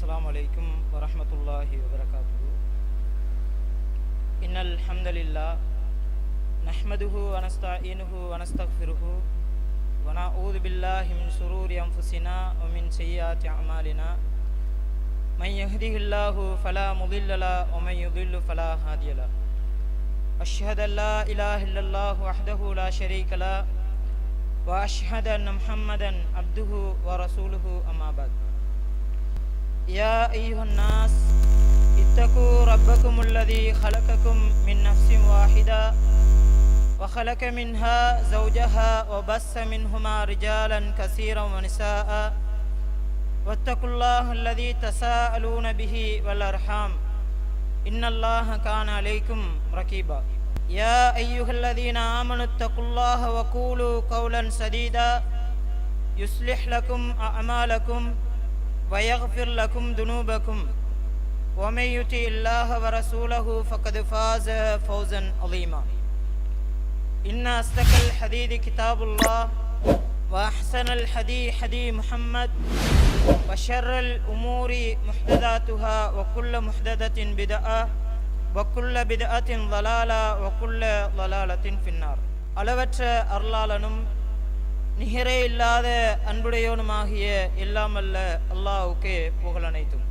السلام عليكم ورحمة الله وبركاته. إن الحمد لله نحمده ونستعينه ونستغفره ونعوذ بالله من شرور أنفسنا ومن سيئات أعمالنا. من يهده الله فلا مضل له ومن يضل فلا هادي له. أشهد أن لا إله إلا الله وحده لا شريك له وأشهد أن محمدا عبده ورسوله أما بعد. يا أيها الناس اتقوا ربكم الذي خلقكم من نفس واحدة وخلق منها زوجها وبث منهما رجالا كثيرا ونساء واتقوا الله الذي تساءلون به والأرحام إن الله كان عليكم رقيبا. يا أيها الذين آمنوا اتقوا الله وقولوا قولا سديدا يصلح لكم أعمالكم ويغفر لكم ذنوبكم ومن يطع الله ورسوله فقد فاز فوزا عظيما. إن أصدق الحديث كتاب الله وأحسن الحديث حديث محمد وشر الأمور محدثاتها وكل محدثة بدعة وكل بدعة ضلالة وكل ضلالة في النار. அளவற்ற அருளாளனும் நிகரே இல்லாத அன்புடையவனுமாகிய எல்லாமல்ல அல்லாஹ்வுக்கே புகழனைத்தும்.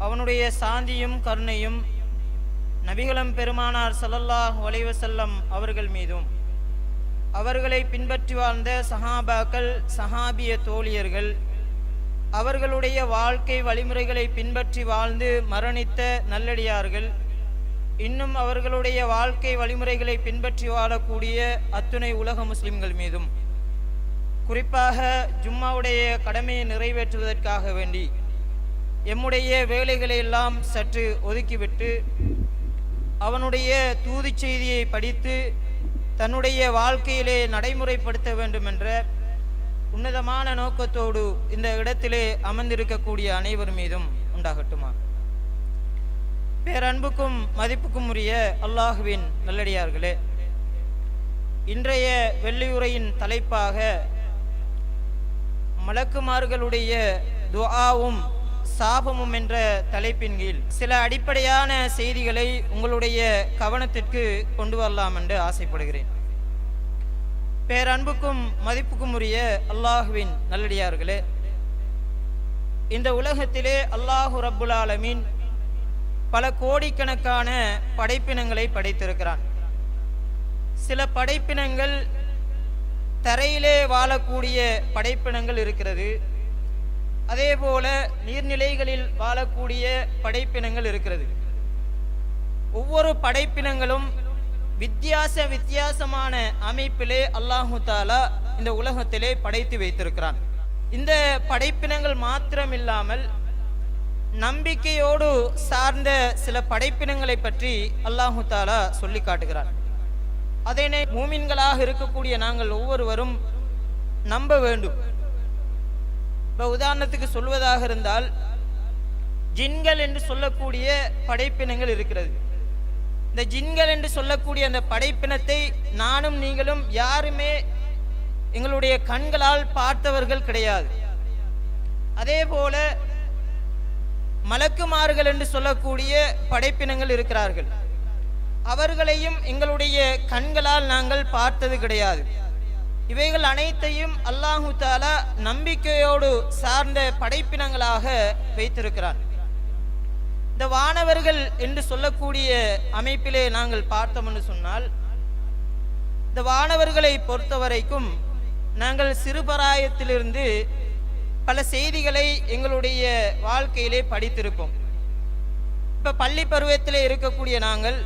அவனுடைய சாந்தியும் கருணையும் நபிகளம் பெருமானார் ஸல்லல்லாஹு அலைஹி வஸல்லம் அவர்கள் மீதும் அவர்களை பின்பற்றி வாழ்ந்த சஹாபாக்கள் சஹாபிய தோழியர்கள் அவர்களுடைய வாழ்க்கை வழிமுறைகளை பின்பற்றி வாழ்ந்து மரணித்த நல்லடியார்கள் இன்னும் அவர்களுடைய வாழ்க்கை வழிமுறைகளை பின்பற்றி வாழக்கூடிய அத்துணை உலக முஸ்லிம்கள் மீதும் குறிப்பாக ஜும்மாவுடைய கடமையை நிறைவேற்றுவதற்காக வேண்டி எம்முடைய வேலைகளை எல்லாம் சற்று ஒதுக்கிவிட்டு அவனுடைய தூது செய்தியை படித்து தன்னுடைய வாழ்க்கையிலே நடைமுறைப்படுத்த வேண்டும் என்ற உன்னதமான நோக்கத்தோடு இந்த இடத்திலே அமர்ந்திருக்கக்கூடிய அனைவர் மீதும் உண்டாகட்டுமா. பேரன்புக்கும் மதிப்புக்கும் உரிய அல்லாஹுவின் நல்லடியார்களே, இன்றைய வெள்ளியுரையின் தலைப்பாக மலக்குமார்களுடைய துஆவும் சாபமும் என்ற தலைப்பின் கீழ் சில அடிப்படையான செய்திகளை உங்களுடைய கவனத்திற்கு கொண்டு வரலாம் என்று ஆசைப்படுகிறேன். பேரன்புக்கும் மதிப்புக்கும் உரிய அல்லாஹுவின் நல்லடியார்களே, இந்த உலகத்திலே அல்லாஹு ரப்புல் ஆலமீன் பல கோடிக்கணக்கான படைப்பினங்களை படைத்திருக்கிறான். சில படைப்பினங்கள் தரையிலே வாழக்கூடிய படைப்பினங்கள் இருக்கிறது. அதே போல நீர்நிலைகளில் வாழக்கூடிய படைப்பினங்கள் இருக்கிறது. ஒவ்வொரு படைப்பினங்களும் வித்தியாசமான அமைப்பிலே அல்லாஹு தாலா இந்த உலகத்திலே படைத்து வைத்திருக்கிறான். இந்த படைப்பினங்கள் மாத்திரமில்லாமல் நம்பிக்கையோடு சார்ந்த சில படைப்பினங்களை பற்றி அல்லாஹு தாலா சொல்லி காட்டுகிறான். அதனை மூமின்களாக இருக்கக்கூடிய நாங்கள் ஒவ்வொருவரும் நம்ப வேண்டும். இப்போ உதாரணத்துக்கு சொல்வதாக இருந்தால், ஜின்கள் என்று சொல்லக்கூடிய படைப்பினங்கள் இருக்கிறது. இந்த ஜின்கள் என்று சொல்லக்கூடிய அந்த படைப்பினத்தை நானும் நீங்களும் யாருமே எங்களுடைய கண்களால் பார்த்தவர்கள் கிடையாது. அதே போல மலக்குமார்கள் என்று சொல்லக்கூடிய படைப்பினங்கள் இருக்கிறார்கள். அவர்களையும் எங்களுடைய கண்களால் நாங்கள் பார்த்தது கிடையாது. இவைகள் அனைத்தையும் அல்லாஹு தாலா நம்பிக்கையோடு சார்ந்த படைப்பினங்களாக வைத்திருக்கிறார். இந்த வானவர்கள் என்று சொல்லக்கூடிய அமைப்பிலே நாங்கள் பார்த்தோம் என்று சொன்னால், இந்த வானவர்களை பொறுத்தவரைக்கும் நாங்கள் சிறுபராயத்திலிருந்து பல செய்திகளை எங்களுடைய வாழ்க்கையிலே படித்திருப்போம். இப்போ பள்ளி பருவத்திலே இருக்கக்கூடிய நாங்கள்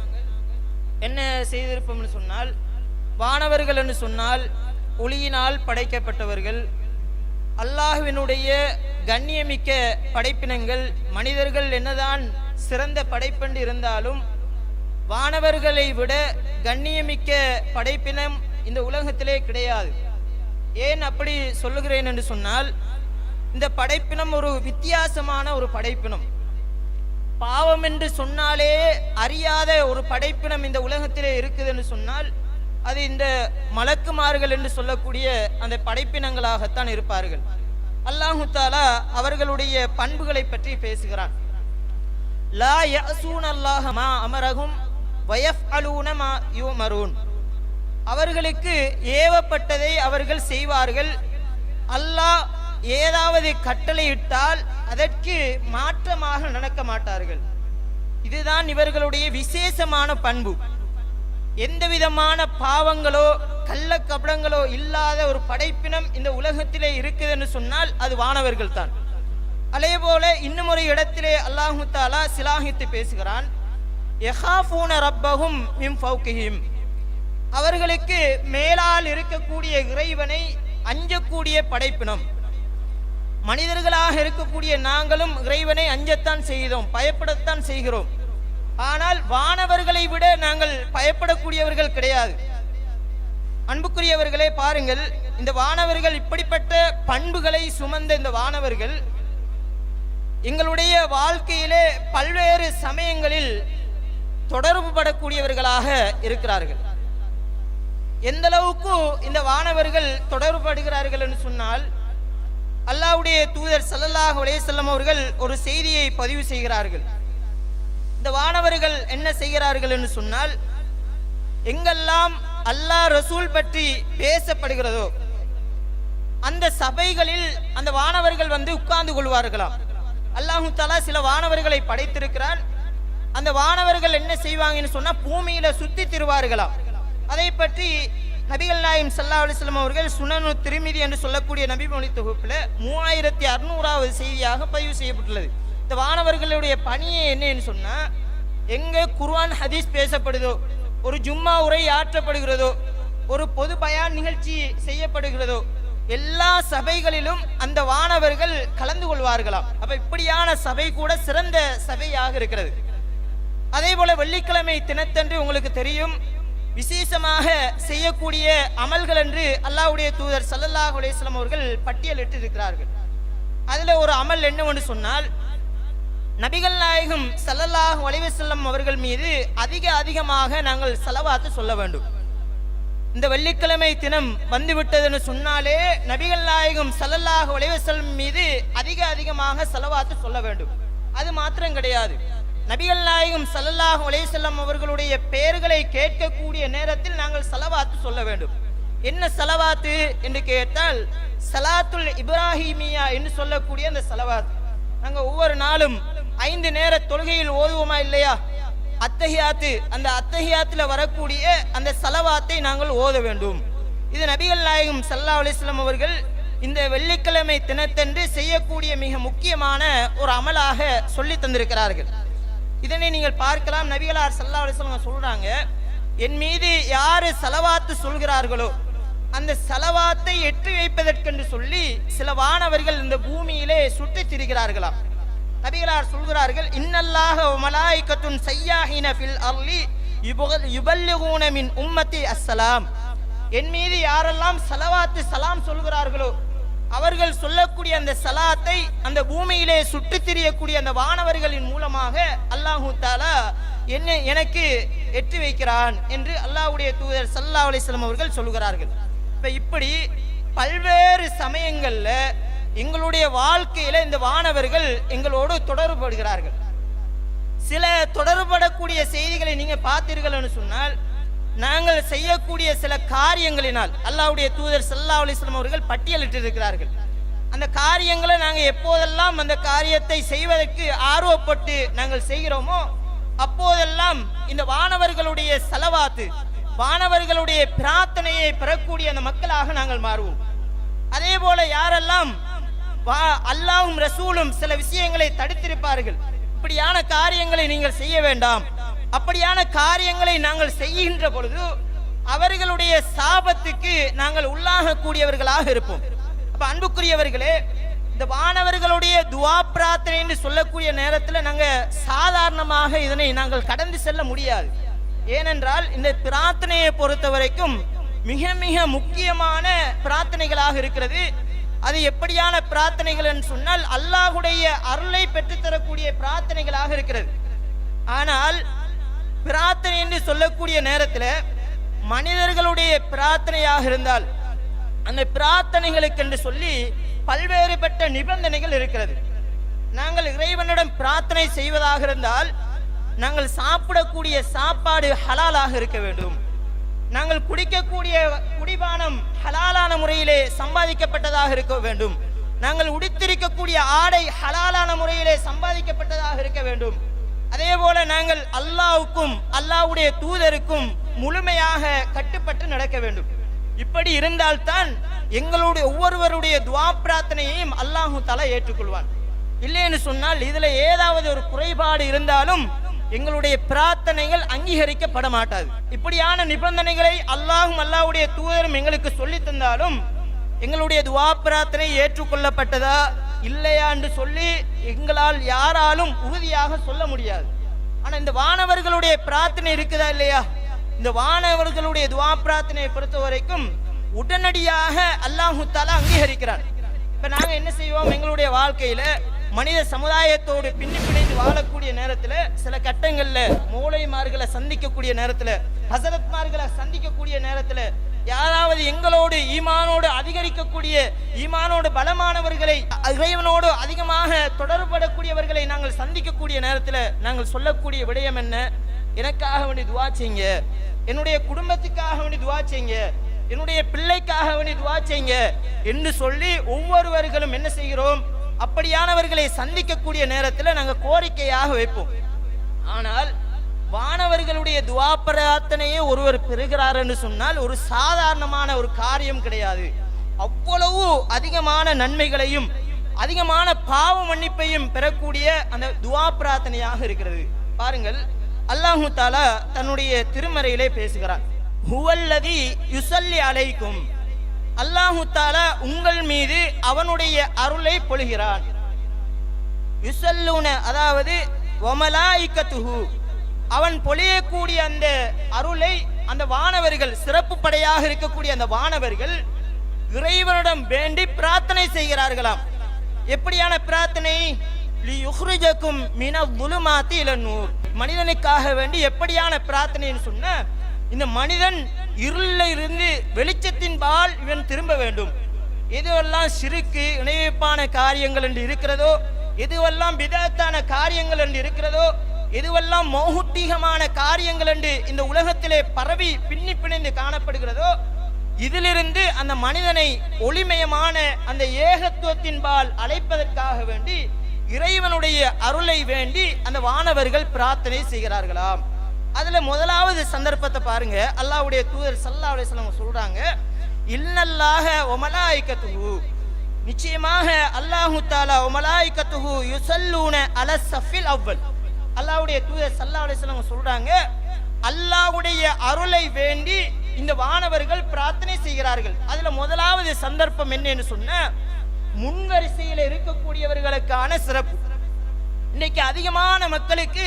என்ன செய்திருப்போம்னு சொன்னால், வானவர்கள் என்று சொன்னால் ஒளியினால் படைக்கப்பட்டவர்கள், அல்லாஹ்வினுடைய கண்ணியமிக்க படைப்பினங்கள். மனிதர்கள் என்னதான் சிறந்த படைப்பென்று இருந்தாலும் வானவர்களை விட கண்ணியமிக்க படைப்பினம் இந்த உலகத்திலே கிடையாது. ஏன் அப்படி சொல்லுகிறேன் என்று சொன்னால், இந்த படைப்பினம் ஒரு வித்தியாசமான ஒரு படைப்பினம். பாவம் என்று சொன்னாலே அறியாத ஒரு படைப்பினம் இந்த உலகத்திலே இருக்குது என்று சொன்னால் அது இந்த மலக்குமார்கள் என்று சொல்லக்கூடிய அந்த படைப்பினங்களாகத்தான் இருப்பார்கள். அல்லாஹு தாலா அவர்களுடைய பண்புகளை பற்றி பேசுகிறான். லா யஸூன அல்லாஹ மா அமரஹும் வயஃஅலூன மா யுமரூன். அவர்களுக்கு ஏவப்பட்டதை அவர்கள் செய்வார்கள். அல்லாஹ் ஏதாவது கட்டளையிட்டால் அதற்கு மாற்றமாக நடக்க மாட்டார்கள். இதுதான் இவர்களுடைய விசேஷமான பண்பு. எந்த விதமான பாவங்களோ கள்ள கபடங்களோ இல்லாத ஒரு படைப்பினம் இந்த உலகத்திலே இருக்குதுன்னு சொன்னால் அது வானவர்கள் தான். அதே போல இன்னும் ஒரு இடத்திலே அல்லாஹு தாலா சிலாகித்து பேசுகிறான். யஹாஃபூன ரப்பஹும் மின் ஃபௌகிஹிம். அவர்களுக்கு மேலால் இருக்கக்கூடிய இறைவனை அஞ்சக்கூடிய படைப்பினம். மனிதர்களாக இருக்கக்கூடிய நாங்களும் இறைவனை அஞ்சத்தான் செய்தோம், பயப்படத்தான் செய்கிறோம். ஆனால் வானவர்களை விட நாங்கள் பயப்படக்கூடியவர்கள் கிடையாது. அன்புக்குரியவர்களே, பாருங்கள், இந்த வானவர்கள், இப்படிப்பட்ட பண்புகளை சுமந்த இந்த வானவர்கள் எங்களுடைய வாழ்க்கையிலே பல்வேறு சமயங்களில் தொடர்பு படக்கூடியவர்களாக இருக்கிறார்கள். எந்த அளவுக்கு இந்த வானவர்கள் தொடர்பு படுகிறார்கள் என்று சொன்னால், அல்லாஹ்வுடைய தூதர் ஸல்லல்லாஹு அலைஹி வஸல்லம் அவர்கள் ஒரு செய்தியை பதிவு செய்கிறார்கள். இந்த வானவர்கள் என்ன செய்கிறார்கள் என்று சொன்னால், எங்கெல்லாம் அல்லாஹ் ரசூல் பற்றி பேசப்படுகிறதோ அந்த சபைகளில் அந்த வானவர்கள் வந்து உட்கார்ந்து கொள்வார்களாம். அல்லாஹு தஆலா சில வானவர்களை படைத்திருக்கிறார். அந்த வானவர்கள் என்ன செய்வாங்கன்னு சொன்னா, பூமியில சுத்தி திருவார்களாம். அதை பற்றி நபிகள் நாயகம் ஸல்லல்லாஹு அலைஹி வஸல்லம் அவர்கள் சுனனு திர்மிதி என்று சொல்லக்கூடிய நபி மொழி தொகுப்புல 3600வது செய்தியாக பதிவு செய்யப்பட்டுள்ளது. இந்த வானவர்களுடைய பணியே என்னன்னு சொன்னா, எங்க குர்ஆன் ஹதீஸ் பேசப்படுதோ, ஒரு ஜும்மா உரை ஆற்றப்படுகிறதோ, ஒரு பொது பயான் நிகழ்ச்சி செய்யப்படுகிறதோ, எல்லா சபைகளிலும் அந்த வானவர்கள் கலந்து கொள்வார்களாம். அப்ப இப்படியான சபை கூட சிறந்த சபையாக இருக்கிறது. அதே போல வெள்ளிக்கிழமை தினத்தன்று உங்களுக்கு தெரியும், விசேஷமாக செய்யக்கூடிய அமல்கள் என்று அல்லாஹ்வுடைய தூதர் ஸல்லல்லாஹு அலைஹி வஸல்லம் அவர்கள் பட்டியலிட்டு இருக்கிறார்கள். அதுல ஒரு அமல் என்னவென்று சொன்னால், நபிகள் நாயகம் ஸல்லல்லாஹு அலைஹி வஸல்லம் அவர்கள் மீது அதிகமாக நாங்கள் ஸலவாத்து சொல்ல வேண்டும். இந்த வெள்ளிக்கிழமை தினம் வந்துவிட்டதுன்னு சொன்னாலே நபிகள் நாயகம் ஸல்லல்லாஹு அலைஹி வஸல்லம் மீது அதிகமாக ஸலவாத்து சொல்ல வேண்டும். அது மாத்திரம் கிடையாது, நபிகள் நாயகம் ஸல்லல்லாஹு அலைஹி வஸல்லம் அவர்களுடைய பெயர்களை கேட்கக்கூடிய நேரத்தில் நாங்கள் ஸலவாத்து சொல்ல வேண்டும். என்ன ஸலவாத்து என்று கேட்டால், ஸலாத்துல் இப்ராஹிமியா என்று சொல்லக்கூடிய அந்த ஸலவாத். நாங்கள் ஒவ்வொரு நாளும் 5 நேர தொழுகையில் ஓதுவோமா இல்லையா? அத்தஹியாத்து, அந்த அத்தஹியாத்துல வரக்கூடிய அந்த ஸலவாத்தை நாங்கள் ஓத வேண்டும். இது நபிகள் நாயகம் ஸல்லல்லாஹு அலைஹி வஸல்லம் அவர்கள் இந்த வெள்ளிக்கிழமை தினத்தன்று செய்யக்கூடிய மிக முக்கியமான ஒரு அமலாக சொல்லி தந்திருக்கிறார்கள். இதனை நீங்கள் பார்க்கலாம். நபிகளார் ஸல்லல்லாஹு அலைஹி வஸல்லம் சொல்றாங்க, என் மீது யாரு ஸலவாத்து சொல்கிறார்களோ அந்த ஸலவாத்தை எட்டி வைப்பதற்கென்று சொல்லி சில வானவர்கள் இந்த பூமியிலே சுற்றித் திரிகிறார்களாம். நபிகளார் சொல்கிறார்கள், இன்னல்லாஹ வ மலாயிகத்துன் ஸய்யாஹின ஃபில் அர்லி யுபல்லிகுன மின் உம்மத்தி அஸ்ஸலாம். என் மீது யாரெல்லாம் ஸலவாத்து சலாம் சொல்கிறார்களோ அவர்கள் சொல்லக்கூடிய அந்த ஸலாத்தை அந்த பூமியிலே சுற்றித் திரியக்கூடிய அந்த வானவர்களின் மூலமாக அல்லாஹு தஆலா எனக்கு எட்டி வைக்கிறான் என்று அல்லாஹ்வுடைய தூதர் ஸல்லல்லாஹு அலைஹி வஸல்லம் அவர்கள் சொல்கிறார்கள். இப்படி பல்வேறு சமயங்கள்ல எங்களுடைய வாழ்க்கையில இந்த வானவர்கள் எங்களோடு தொடர்புபடுகிறார்கள். சில தொடர்படக்கூடிய செய்திகளை நீங்க பார்த்தீர்கள் சொன்னால், நாங்கள் செய்யக்கூடிய சில காரியங்களினால் அல்லாஹ்வுடைய தூதர் ஸல்லல்லாஹு அலைஹி வஸல்லம் அவர்கள் பட்டியலிட்டு இருக்கிறார்கள். அந்த காரியங்களை நாங்கள் எப்போதெல்லாம் அந்த காரியத்தை செய்வதற்கு ஆர்வப்பட்டு நாங்கள் செய்கிறோமோ அப்போதெல்லாம் இந்த வானவர்களுடைய ஸலவாத்து, வானவர்களுடைய பிரார்த்தனையை பெறக்கூடிய அந்த மக்களாக நாங்கள் மாறுவோம். அதே போல யாரெல்லாம் அல்லாஹ்வும் ரசூலும் சில விஷயங்களை தடுத்திருப்பார்கள், இப்படியான காரியங்களை நீங்கள் செய்ய வேண்டாம், அப்படியான காரியங்களை நாங்கள் செய்கின்ற பொழுது அவர்களுடைய சாபத்துக்கு நாங்கள் உள்ளாகக்கூடியவர்களாக இருப்போம். அப்ப அன்புக்குரியவர்களே, இந்த வானவர்களுடைய துஆ பிரார்த்தனை என்று சொல்லக்கூடிய நேரத்தில் நாங்கள் சாதாரணமாக இதனை நாங்கள் கடந்து செல்ல முடியாது. ஏனென்றால் இந்த பிரார்த்தனையை பொறுத்த வரைக்கும் மிக மிக முக்கியமான பிரார்த்தனைகளாக இருக்கிறது. அது எப்படியான பிரார்த்தனைகள் என்று சொன்னால், அல்லாஹ்வுடைய அருளை பெற்றுத்தரக்கூடிய பிரார்த்தனைகளாக இருக்கிறது. ஆனால் பிரார்த்தனை என்று சொல்லக்கூடிய நேரத்தில் மனிதர்களுடைய பிரார்த்தனையாக இருந்தால் அந்த பிரார்த்தனைகளுக்கு என்று சொல்லி பல்வேறுபட்ட நிபந்தனைகள் இருக்கிறது. நாங்கள் இறைவனிடம் பிரார்த்தனை செய்வதாக இருந்தால் நாங்கள் சாப்பிடக்கூடிய சாப்பாடு ஹலாலாக இருக்க வேண்டும். நாங்கள் குடிக்கக்கூடிய குடிபானம் ஹலாலான முறையிலே சம்பாதிக்கப்பட்டதாக இருக்க வேண்டும். நாங்கள் உடுத்திருக்கக்கூடிய ஆடை ஹலாலான முறையிலே சம்பாதிக்கப்பட்டதாக இருக்க வேண்டும். அதே போல நாங்கள் அல்லாஹ்வுக்கும் அல்லாஹ்வுடைய தூதருக்கும் முழுமையாக கட்டுப்பட்டு நடக்க வேண்டும். இப்படி இருந்தால்தான் எங்களுடைய ஒவ்வொருவருடைய துஆ பிரார்த்தனையையும் அல்லாஹ் தஆலா ஏற்றுக்கொள்வான். இல்லைன்னு சொன்னால் இதுல ஏதாவது ஒரு குறைபாடு இருந்தாலும் எங்களுடைய பிரார்த்தனைகள் அங்கீகரிக்கப்பட மாட்டாது. இப்படியான நிபந்தனைகளை அல்லாஹும் அல்லாஹ்வுடைய தூதரும் எங்களுக்கு சொல்லி தந்தாலும் எங்களுடைய துஆ பிரார்த்தனை ஏற்றுக்கொள்ளப்பட்டதா இல்லையா என்று சொல்லி எங்களால் யாராலும் உறுதியாக சொல்ல முடியாது. ஆனா இந்த வானவர்களுடைய பிரார்த்தனை இருக்குதா இல்லையா? இந்த வானவர்களுடைய துஆ பிரார்த்தனையை பொறுத்த வரைக்கும் உடனடியாக அல்லாஹ் தஆலா அங்கீகரிக்கிறார். இப்ப நாங்க என்ன செய்வோம், எங்களுடைய வாழ்க்கையில மனித சமுதாயத்தோடு பிணைந்து வாழக்கூடிய நேரத்துல சில கட்டங்கள்ல மூளைமார்களை சந்திக்கக்கூடிய நேரத்துல ஹசரத்மார்களை சந்திக்கக்கூடிய நேரத்துல யாராவது எங்களோடு ஈமானோடு அதிகரிக்கக்கூடிய ஈமானோடு பலமானவர்களை இறைவனோடு அதிகமாக தொடர்படக்கூடியவர்களை நாங்கள் சந்திக்கக்கூடிய நேரத்துல நாங்கள் சொல்லக்கூடிய விடயம் என்ன? எனக்காக வேண்டி துஆ செய்யுங்க, என்னுடைய குடும்பத்துக்காக வேண்டி துஆ செய்யுங்க, என்னுடைய பிள்ளைக்காக வேண்டி துஆ செய்யுங்க என்று சொல்லி ஒவ்வொருவர்களும் என்ன செய்கிறோம், அப்படியானவர்களை சந்திக்கக்கூடிய நேரத்தில் நாங்கள் கோரிக்கையாக வைப்போம். ஆனால் வானவர்களுடைய துஆ பிரார்த்தனையை ஒருவர் பெறுகிறார் என்று சொன்னால் ஒரு சாதாரணமான ஒரு காரியம் கிடையாது. அவ்வளவு அதிகமான நன்மைகளையும் அதிகமான பாவ மன்னிப்பையும் பெறக்கூடிய அந்த துஆ பிரார்த்தனையாக இருக்கிறது. பாருங்கள், அல்லாஹ் தஆலா தன்னுடைய திருமறையிலே பேசுகிறார். ஹுவல்லதி யுஸல்லி அலைக்கும், அல்லாஹ் தஆலா உங்கள் மீது அவனுடைய அருளை பொழிகிறான். யுஸல்லூன அதாவது வமலாயிகத்துஹு, அவன் பொழியக்கூடிய அந்த அருளை அந்த வானவர்கள் சிறப்பு படையாக இருக்கக்கூடிய அந்த வானவர்கள் இறைவனிடம் வேண்டி பிரார்த்தனை செய்கிறார்களாம். எப்படியான பிரார்த்தனை? லியுக்ரிஜக்கும் மினல்-ظுலுமாத்தி இலன்-நூர், மனிதனுக்காக வேண்டி எப்படியான பிரார்த்தனைன்னு சொன்னா, இந்த மனிதன் இருளில் இருந்து வெளிச்சத்தின் பால் இவன் திரும்ப வேண்டும். எதுவெல்லாம் ஷிர்க்கு இணைவைப்பான காரியங்கள் என்று இருக்கிறதோ, எதுவெல்லாம் பிதஅத்தான காரியங்கள் என்று இருக்கிறதோ, எதுவெல்லாம் மௌஹூத்திகமான காரியங்கள் என்று இந்த உலகத்திலே பரவி பிணைந்து காணப்படுகிறதோ, இதிலிருந்து அந்த மனிதனை ஒளிமயமான அந்த ஏகத்துவத்தின் பால் அழைப்பதற்காக வேண்டி இறைவனுடைய அருளை வேண்டி அந்த வானவர்கள் பிரார்த்தனை செய்கிறார்களாம். அதுல முதலாவது சந்தர்ப்பத்தை பாருங்க, அல்லாஹ்வுடைய தூதர் ஸல்லல்லாஹு அலைஹி வஸல்லம் சொல்றாங்க, இன்னல்லாஹ வ மலாயிகத்துஹு, நிச்சயமாக அல்லாஹ் தஆலா வ மலாயிகத்துஹு யுஸல்லூன அலஸ் ஸஃபில் அவ்வல். அல்லாஹ்வுடைய தூதர் ஸல்லல்லாஹு அலைஹி வஸல்லம் சொல்றாங்க, அல்லாஹ்வுடைய அருளை வேண்டி இந்த வானவர்கள் பிரார்த்தனை செய்கிறார்கள். அதுல முதலாவது சந்தர்ப்பம் என்னன்னு சொன்னா, முன்வரிசையில் இருக்கக்கூடியவர்களுக்கான சிறப்பு. இன்னைக்கு அதிகமான மக்களுக்கு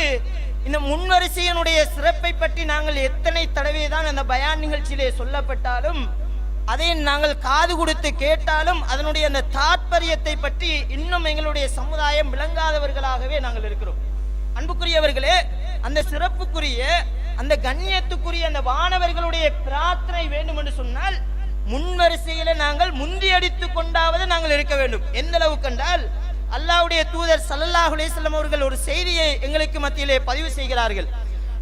இந்த முன்வரிசையினுடைய சிறப்பை பற்றி நாங்கள் எத்தனை தடவை தான் அந்த பயான் நிகழ்ச்சியிலே சொல்லப்பட்டாலும் அதை நாங்கள் காது கொடுத்து கேட்டாலும் அதனுடைய அந்த தாற்பயத்தை பற்றி இன்னும் எங்களுடைய சமுதாயம் விளங்காதவர்களாகவே நாங்கள் இருக்கிறோம். அன்புக்குரியவர்களே, அந்த சிறப்புக்குரிய அந்த கண்ணியத்துக்குரிய அந்த வானவர்களுடைய பிரார்த்தனை வேண்டும் என்று சொன்னால் முன்வரிசையில நாங்கள் முந்தியடித்து கொண்டாவது நாங்கள் இருக்க வேண்டும். எந்த அளவு கண்டால் அல்லாஹ்வுடைய தூதர் ஸல்லல்லாஹு அலைஹி வஸல்லம் அவர்கள் ஒரு செய்தியை எங்களுக்கு மத்தியிலே பதிவு செய்கிறார்கள்.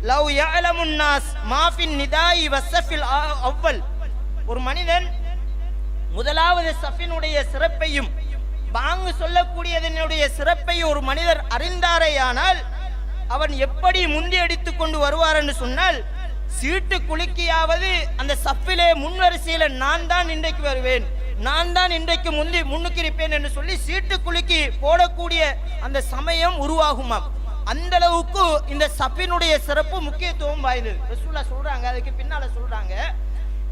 லவ் யஅலமுன் நாஸ் மா ஃபின் நிதாஇ வஸ்ஸஃபில் அவ்வல், ஒரு மனிதன் முதலாவது சஃபினுடைய சிறப்பையும் பாங்கு சொல்லக்கூடியதனுடைய சிறப்பை ஒரு மனிதர் அறிந்தாரேயானால் அவன் எப்படி முந்தி அடித்து கொண்டு வருவார் என்று சொன்னால், சீட்டு குலுக்கியாவது அந்த சஃபிலே முன்வரிசையில நான் தான் இன்றைக்கு வருவேன், நான் தான் இன்றைக்கு முன்னுக்கு இருப்பேன் என்று சொல்லி சீட்டு குலுக்கி போடக்கூடிய அந்த சமயம் உருவாகுமாம். அந்த அளவுக்கு இந்த சஃபினுடைய சிறப்பு முக்கியத்துவம் வாய்ந்தது. ரசூலுல்லாஹ் சொல்றாங்க, அதுக்கு பின்னால சொல்றாங்க,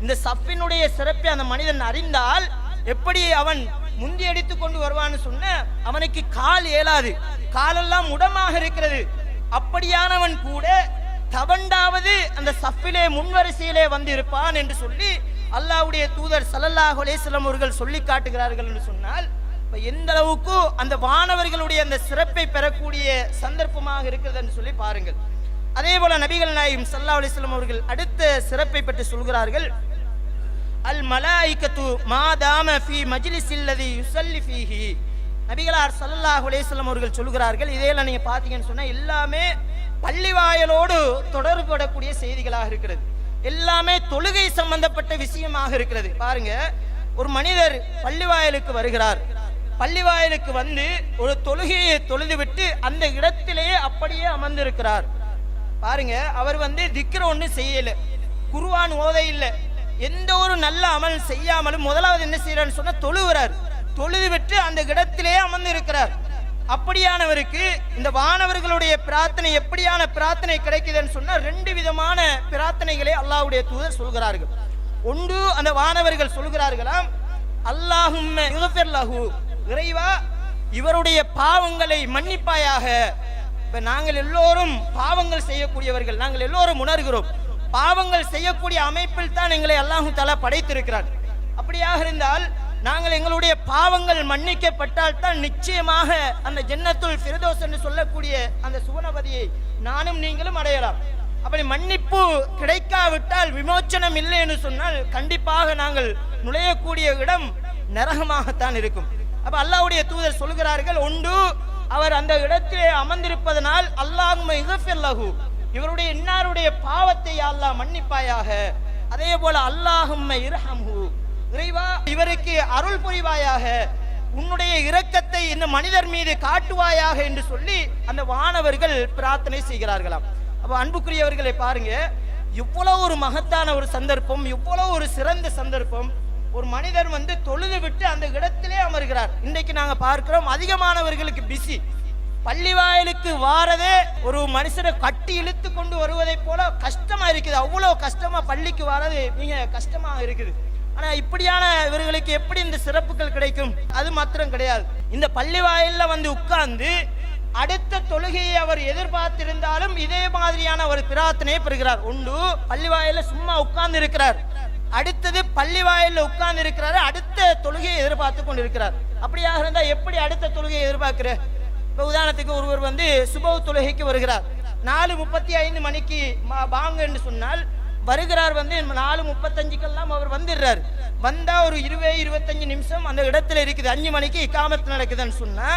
இந்த சஃபினுடைய சிறப்பை அந்த மனிதன் அறிந்தால் எப்படி அவன் முந்தி அடித்து கொண்டு வருவான்னு சொன்ன, அவனுக்கு கால் ஏலாது, காலெல்லாம் முடமாக இருக்கிறது. அப்படியானவன் கூட தவண்டாவது அந்த சஃபிலே முன்வரிசையிலே வந்து இருப்பான் என்று சொல்லி அல்லாஹ்வுடைய தூதர் ஸல்லல்லாஹு அலைஹி வஸல்லம் அவர்கள் சொல்லி காட்டுகிறார்கள் என்று சொன்னால், எந்த அளவுக்கு அந்த வானவர்களுடைய அந்த சிறப்பை பெறக்கூடிய சந்தர்ப்பமாக இருக்கிறது என்று சொல்லி பாருங்கள். அதே போல நபிகள் நாயகம் ஸல்லல்லாஹு அலைஹி வஸல்லம் அவர்கள் அடுத்த சிறப்பை பற்றி சொல்கிறார்கள். அல் மலாயிகத்து மாதாம ஃபீ மஜ்லிஸில்லதி யுஸல்லி ஃபீஹி. நபிகளார் ஸல்லல்லாஹு அலைஹி வஸல்லம் அவர்கள் சொல்கிறார்கள், இதையெல்லாம் நீங்க பாத்தீங்கன்னு சொன்னா எல்லாமே பள்ளிவாயலோடு தொடர்புபடக்கூடிய செய்திகளாக இருக்கிறது. எல்லாமே தொழுகை சம்பந்தப்பட்ட விஷயமாக இருக்கிறது. பாருங்க, ஒரு மனிதர் பள்ளிவாயலுக்கு வருகிறார். பள்ளிவாயலுக்கு வந்து ஒரு தொழுகையை தொழுதுவிட்டு அந்த இடத்திலேயே அப்படியே அமர்ந்திருக்கிறார். பாருங்க, அவர் வந்து திக்ர் ஒன்று செய்யல, குர்ஆன் ஓத இல்லை, எந்த ஒரு நல்ல அமல் செய்யாமலும் முதலாவது என்ன செய்யறான்னு சொன்னா தொழுகிறார். தொழுது விட்டு அந்த இடத்திலேயே அமர்ந்து இருக்கிறார். அப்படியானவருக்கு இந்த வானவர்களுடைய பிரார்த்தனை எப்படியான பிரார்த்தனை கிடைக்குதுன்னு சொன்னா ரெண்டு விதமான பிரார்த்தனைகளை அல்லாஹ்வுடைய தூதர் சொல்கிறார்கள். ஒன்று, அந்த வானவர்கள் சொல்கிறார்களாம், அல்லாஹும்ம யுக்ஃபிர் லஹு, இறைவா இவருடைய பாவங்களை மன்னிப்பாயாக. இப்ப நாங்கள் எல்லோரும் பாவங்கள் செய்யக்கூடியவர்கள், நாங்கள் எல்லோரும் உணர்கிறோம். பாவங்கள் செய்யக்கூடிய அமைப்பில் தான் எங்களை அல்லாஹு தஆலா படைத்திருக்கிறார். அப்படியாக இருந்தால் நாங்கள் எங்களுடைய பாவங்கள் மன்னிக்கப்பட்டால் தான் நிச்சயமாக அந்த ஜன்னத்துல் ஃபிர்தௌஸ் என்று சொல்லக்கூடிய அந்த சுவனபதியை நானும் நீங்களும் அடையலாம். அப்படி மன்னிப்பு கிடைக்காவிட்டால், விமோச்சனம் இல்லை என்று சொன்னால் கண்டிப்பாக நாங்கள் நுழையக்கூடிய இடம் நரகமாகத்தான் இருக்கும். அப்ப அல்லாஹ்வுடைய தூதர் சொல்கிறார்கள், ஒன்று, அவர் அந்த இடத்திலே அமர்ந்திருப்பதனால் அல்லாஹும்ம இக்ஃபிர் லஹு, இவருடைய இன்னாருடைய பாவத்தை அல்லாஹ் மன்னிப்பாயாக. அதே போல அல்லாஹும்ம இர்ஹம்ஹு, இறைவா இவருக்கு அருள் புரிவாயாக, உன்னுடைய இரக்கத்தை இந்த மனிதர் மீது காட்டுவாயாக என்று சொல்லி அந்த வானவர்கள் பிரார்த்தனை செய்கிறார்களாம். அப்ப அன்புக்குரியவர்களை பாருங்க, எவ்வளவு ஒரு மகத்தான ஒரு சந்தர்ப்பம், எவ்வளவு ஒரு சிறந்த சந்தர்ப்பம். ஒரு மனிதர் வந்து தொழுது விட்டு அந்த இடத்திலே அமர்கிறார். இன்றைக்கு நாங்க பார்க்கிறோம் அதிகமானவர்களுக்கு பிஸி. பள்ளிவாயலுக்கு வாரதே ஒரு மனுஷனை கட்டி இழுத்து கொண்டு வருவதை போல கஷ்டமா இருக்குது. அவ்வளவு கஷ்டமா பள்ளிக்கு வாரது மிக கஷ்டமா இருக்குது. ஆனா இப்படியான இவர்களுக்கு எப்படி இந்த சிறப்புகள் கிடைக்கும்? அது மாத்திரம் கிடையாது, இந்த பள்ளிவாயல்ல வந்து உட்கார்ந்து அடுத்த தொழுகையை அவர் எதிர்பார்த்திருந்தாலும் இதே மாதிரியான ஒரு பிரார்த்தனையை பெறுகிறார். ஒன்று, பள்ளிவாயல்ல சும்மா உட்கார்ந்து இருக்கிறார். அடுத்தது பள்ளிவாயல்ல உட்கார்ந்து இருக்கிறாரு, அடுத்த தொழுகையை எதிர்பார்த்து கொண்டு இருக்கிறார். அப்படியாக இருந்தா எப்படி அடுத்த தொழுகையை எதிர்பார்க்கிற? இப்ப உதாரணத்துக்கு ஒருவர் வந்து சுபஹ் தொழுகைக்கு வருகிறார். 4:35 மணிக்கு பாங்க என்று சொன்னால் வருகிறார். வந்து 4:35 அவர் வந்துடுறார். வந்தா ஒரு 20-25 நிமிஷம் அந்த இடத்துல இருக்குது. 5 மணிக்கு இகாமத் நடக்குதுன்னு சொன்னா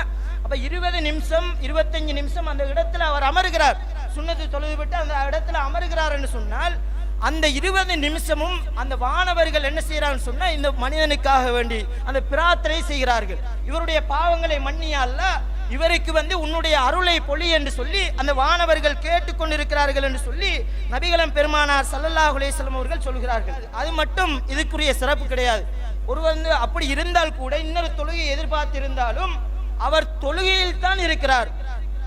அப்ப 20 நிமிஷம் 25 நிமிஷம் அந்த இடத்துல அவர் அமருகிறார். சுன்னத்து தொழுது விட்டு அந்த இடத்துல அமருகிறார் என்று சொன்னால் அந்த 20 நிமிஷமும் அந்த வானவர்கள் என்ன செய்யறாங்கன்னு சொன்னா இந்த மனிதனுக்காக வேண்டி அந்த பிரார்த்தனை செய்கிறார்கள். இவருடைய பாவங்களை மன்னியா அல்லாஹ், இவருக்கு வந்து உன்னுடைய அருளை பொழி என்று சொல்லி அந்த வானவர்கள் கேட்டுக்கொண்டிருக்கிறார்கள் என்று சொல்லி நபிகளம் பெருமானார் ஸல்லல்லாஹு அலைஹி வஸல்லம் அவர்கள் சொல்கிறார்கள். அது மட்டும் இதுக்குரிய சிறப்பு கிடையாது. ஒரு வந்து அப்படி இருந்தால் கூட இன்னொரு தொழுகையை எதிர்பார்த்திருந்தாலும் அவர் தொழுகையில் தான் இருக்கிறார்.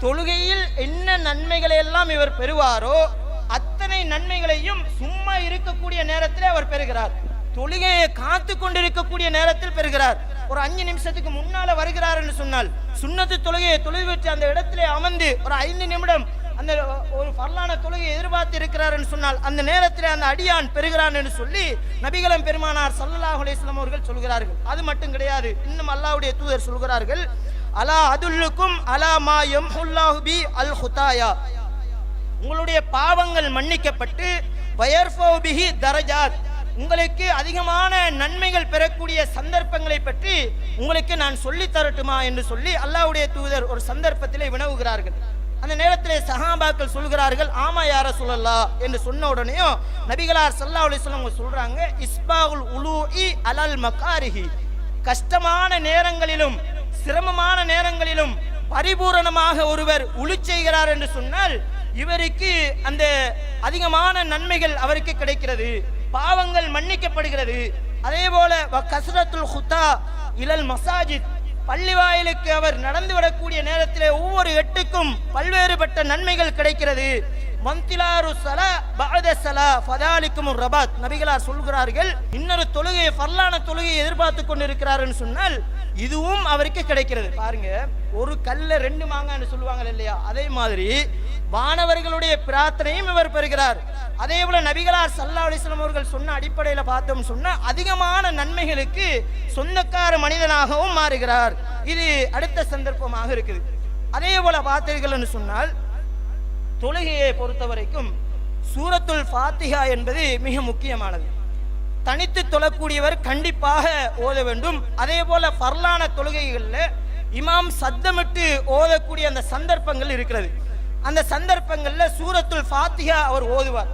தொழுகையில் என்ன நன்மைகளை எல்லாம் இவர் பெறுவாரோ அத்தனை நன்மைகளையும் சும்மா இருக்கக்கூடிய நேரத்தில் அவர் பெறுகிறார். தொழுகையை காத்து கொண்டிருக்கக்கூடிய நேரத்தில் பெறுகிறார். ஒரு 5 நிமிஷத்துக்கு முன்னால வருகிறார் என்று சொன்னால் சுன்னத்து தொழுகையை தொழுது விட்டு அந்த இடத்திலே அமர்ந்து ஒரு 5 நிமிடம் அந்த ஒரு ஃபர்லான தொழுகையை எதிர்பார்த்து இருக்கிறார் என்று சொன்னால் அந்த நேரத்தில் அந்த அடியான் பெறுகிறான் என்று சொல்லி நபிகளம் பெருமானார் ஸல்லல்லாஹு அலைஹி வஸல்லம் அவர்கள் சொல்கிறார்கள். அது மட்டும் கிடையாது, இன்னும் அல்லாஹ்வுடைய தூதர் சொல்கிறார்கள், அலா அதுல்லுக்கும் அலா மா யம்ஹுல்லாஹு பி அல் ஹுதாயா, உங்களுடைய பாவங்கள் மன்னிக்கப்பட்டு வயர்ஃபௌ பிஹி தரஜாத், உங்களுக்கு அதிகமான நன்மைகள் பெறக்கூடிய சந்தர்ப்பங்களை பற்றி உங்களுக்கு நான் சொல்லி தரட்டுமா என்று சொல்லி அல்லாஹ்வுடைய தூதர் ஒரு சந்தர்ப்பத்திலே வினவுகிறார்கள். அந்த நேரத்திலே சஹாபாக்கள் சொல்கிறார்கள், ஆமா யா ரசூலல்லாஹ் என்று சொன்ன உடனே நபிகளார் ஸல்லல்லாஹு அலைஹி வஸல்லம் சொல்றாங்க, இஸ்பாகுல் உலூஇ அலல் மகாரிஹி, கஷ்டமான நேரங்களிலும் சிரமமான நேரங்களிலும் பரிபூரணமாக ஒருவர் உளு செய்கிறார் என்று சொன்னால் இவருக்கு அந்த அதிகமான நன்மைகள் அவருக்கு கிடைக்கிறது, பாவங்கள் மன்னிக்கப்படுகிறது. அதே போல கஸ்ரத்துல் ஹுதா இலல் மசாஜித், பள்ளிவாயிலுக்கு அவர் நடந்து வரக்கூடிய நேரத்திலே ஒவ்வொரு எட்டுக்கும் பல்வேறுபட்ட நன்மைகள் கிடைக்கிறது. மந்திலாரு ஸலா பஅத ஸலா ஃபதாலிக்கும் ரபாத், நபிகளார் சொல்கிறார்கள், இன்னொரு தொழுகையை ஃபர்லான தொழுகையை எதிர்பார்த்து கொண்டிருக்கிறார்னு சொன்னால் இதுவும் அவருக்கு கிடைக்கிறது. பாருங்க, ஒரு கல்ல 2 மாங்கான்னு சொல்லுவாங்க இல்லையா, அதே மாதிரி வானவர்களுடைய பிரார்த்தனையும் இவர் பெறுகிறார். அதே போல நபிகளார் ஸல்லல்லாஹு அலைஹி வஸல்லம் அவர்கள் சொன்ன அடிப்படையில் பார்த்தோம் சொன்னா அதிகமான நன்மைகளுக்கு சொந்தக்கார மனிதனாகவும் மாறுகிறார். இது அடுத்த சந்தர்ப்பமாக இருக்குது. அதே போல பார்த்தீர்கள் சொன்னால் தொழுகையை பொறுத்த வரைக்கும் சூரத்துல் ஃபாத்திஹா என்பது மிக முக்கியமானது. தனித்து தொழக்கூடியவர் கண்டிப்பாக ஓத வேண்டும். அதே போல ஃபர்லான தொழுகைகளில் இமாம் சத்தமிட்டு ஓதக்கூடிய அந்த சந்தர்ப்பங்கள் இருக்கிறது. அந்த சந்தர்ப்பங்களில் சூரத்துல் ஃபாத்திஹா அவர் ஓதுவார்.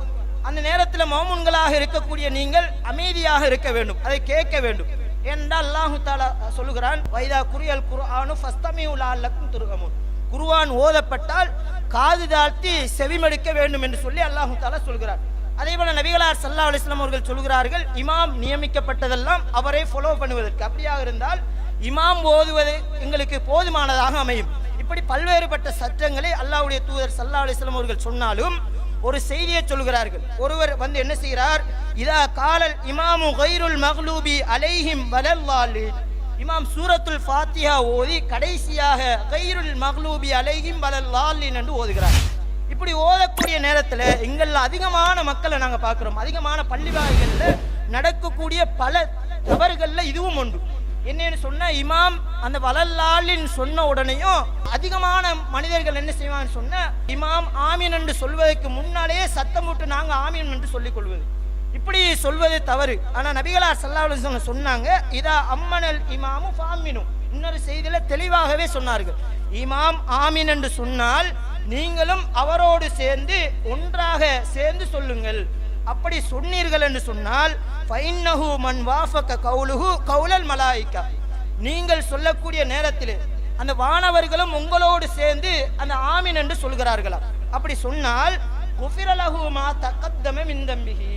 அந்த நேரத்தில் மௌமுன்களாக இருக்கக்கூடிய நீங்கள் அமைதியாக இருக்க வேண்டும், அதை கேட்க வேண்டும். ஏனென்றால் அல்லாஹு தஆலா சொல்லுகிறான், வைதா குரியல் குர்ஆனு ஃபஸ்தமிஉ லஅல்லக்கும் துர்ஹமூன். குர்ஆன் ஓதப்பட்டால் காது தாழ்த்தி செவிமடுக்க வேண்டும் என்று சொல்லி அல்லாஹு தஆலா சொல்கிறார். அதே போல நபிகளார் ஸல்லல்லாஹு அலைஹி வஸல்லம் அவர்கள் சொல்கிறார்கள், இமாம் நியமிக்கப்பட்டதெல்லாம் அவரை ஃபாலோ பண்ணுவதற்கு. அப்படியாக இருந்தால் இமாம் ஓதுவது எங்களுக்கு போதுமானதாக அமையும். இப்படி பல்வேறுபட்ட சட்டங்களை அல்லாஹ்வுடைய தூதர் ஸல்லல்லாஹு அலைஹி வஸல்லம் அவர்கள் சொன்னாலும் ஒரு செய்தியை சொல்கிறார்கள். ஒருவர் வந்து என்ன செய்கிறார், இதா காலல் இமாமு கைருல் மக்லூபி அலைஹிம் வலல்லாலின். இமாம் சூரத்துல் ஃபாத்திஹா ஓதி கடைசியாக கைருல் மக்லூபி அலைஹிம் வலல்லாலின் என்று ஓதுகிறார். இப்படி ஓதக்கூடிய நேரத்தில் எங்கள்ல அதிகமான மக்களை நாங்கள் பார்க்கிறோம். அதிகமான பள்ளிவாய்களில் நடக்கக்கூடிய பல தவறுகள்ல இதுவும் ஒன்று. என்னன்னு சொன்ன, இமாம் அந்த வலல்லாலின் சொன்ன உடனேயும் அதிகமான மனிதர்கள் என்ன செய்வான்னு சொன்ன, இமாம் ஆமீன் என்று சொல்வதற்கு முன்னாலேயே சத்தம் விட்டு நாங்க ஆமீன் என்று சொல்லிக் கொள்வது. இப்படி சொல்வது தவறு. ஆனா நபிகளார் ஸல்லல்லாஹு அலைஹி வஸல்லம் சொன்னாங்க, இதா அம்மனல் இமாமு ஃபாமினு. இன்னொரு செய்தியில தெளிவாகவே சொன்னார்கள், இமாம் ஆமீன் என்று சொன்னால் நீங்களும் அவரோடு சேர்ந்து ஒன்றாக சேர்ந்து சொல்லுங்கள். அப்படி சொன்னீர்கள் என்று சொன்னால் ஃபைன்னஹு மன் வாஃபக கௌலுஹு கௌலல் மலாயிகா. நீங்கள் சொல்லக்கூடிய நேரத்தில் அந்த வானவர்களும் உங்களோடு சேர்ந்து அந்த ஆமீன் என்று சொல்கிறார்களா. அப்படி சொன்னால் குஃபிர லஹு மா தகத்தம மின் தம்பிஹி.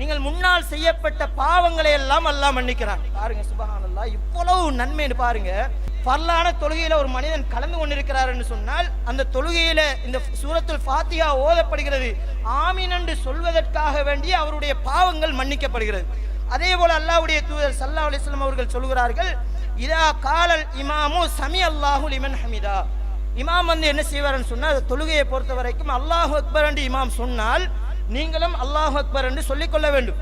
நீங்கள் முன்னால் செய்யப்பட்ட பாவங்களை எல்லாம் அல்லாஹ் மன்னிக்கிறான். பாருங்க சுப்ஹானல்லாஹ், இவ்வளவு நன்மைன்னு பாருங்க. ஃபர்லான தொழுகையில ஒரு மனிதன் கலந்து கொண்டிருக்கிறார் என்று சொன்னால் அந்த தொழுகையில இந்த சூரத்துல் ஃபாத்திஹா ஓதப்படுகிறது. ஆமீன் என்று சொல்வதற்காக வேண்டிய அவருடைய பாவங்கள் மன்னிக்கப்படுகிறது. அதே போல அல்லாஹ்வுடைய தூதர் ஸல்லல்லாஹு அலைஹி வஸல்லம் அவர்கள் சொல்கிறார்கள், இதா காலல் இமாமு சமி அல்லாஹு லிமன் ஹமிதா. இமாம் வந்து என்ன செய்வார்னு சொன்னால், தொழுகையை பொறுத்த வரைக்கும் அல்லாஹு அக்பர் என்று இமாம் சொன்னால் நீங்களும் அல்லாஹு அக்பர் என்று சொல்லிக்கொள்ள வேண்டும்,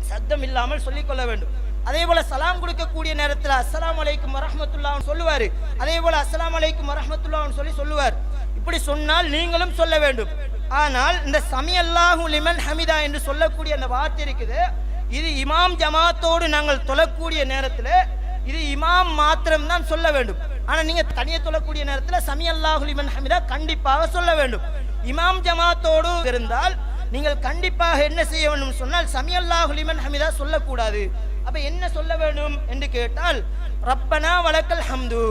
சத்தம் இல்லாமல் சொல்லிக்கொள்ள வேண்டும். அதே போல சலாம் கொடுக்கக்கூடிய நேரத்தில் அஸ்ஸலாமு அலைக்கும் வரஹ்மத்துல்லாஹ் சொல்லுவார். அதே போல அஸ்ஸலாமு அலைக்கும் வரஹ்மத்துல்லாஹ் சொல்லி சொல்லுவார். இப்படி சொன்னால் நீங்களும் சொல்ல வேண்டும். ஆனால் இந்த சமி அல்லாஹு லிமன் ஹமிதா என்று சொல்லக்கூடிய அந்த வார்த்தை இருக்குது, இது இமாம் ஜமாத்தோடு நாங்கள் தொழக்கூடிய நேரத்தில் இது இமாம் மாத்திரம் தான் சொல்ல வேண்டும். ஆனால் நீங்க தனியே தொழக்கூடிய நேரத்தில் சமி அல்லாஹு லிமன் ஹமிதா கண்டிப்பாக சொல்ல வேண்டும். இமாம் ஜமாத்தோடு இருந்தால் நீங்கள் கண்டிப்பாக என்ன செய்ய வேண்டும் சொன்னால் சமி அல்லாஹு லிமன் ஹமிதா சொல்லக்கூடாது. அப்ப என்ன சொல்ல வேண்டும் என்று கேட்டால், ரப்பனா வலக்கல் ஹம்து,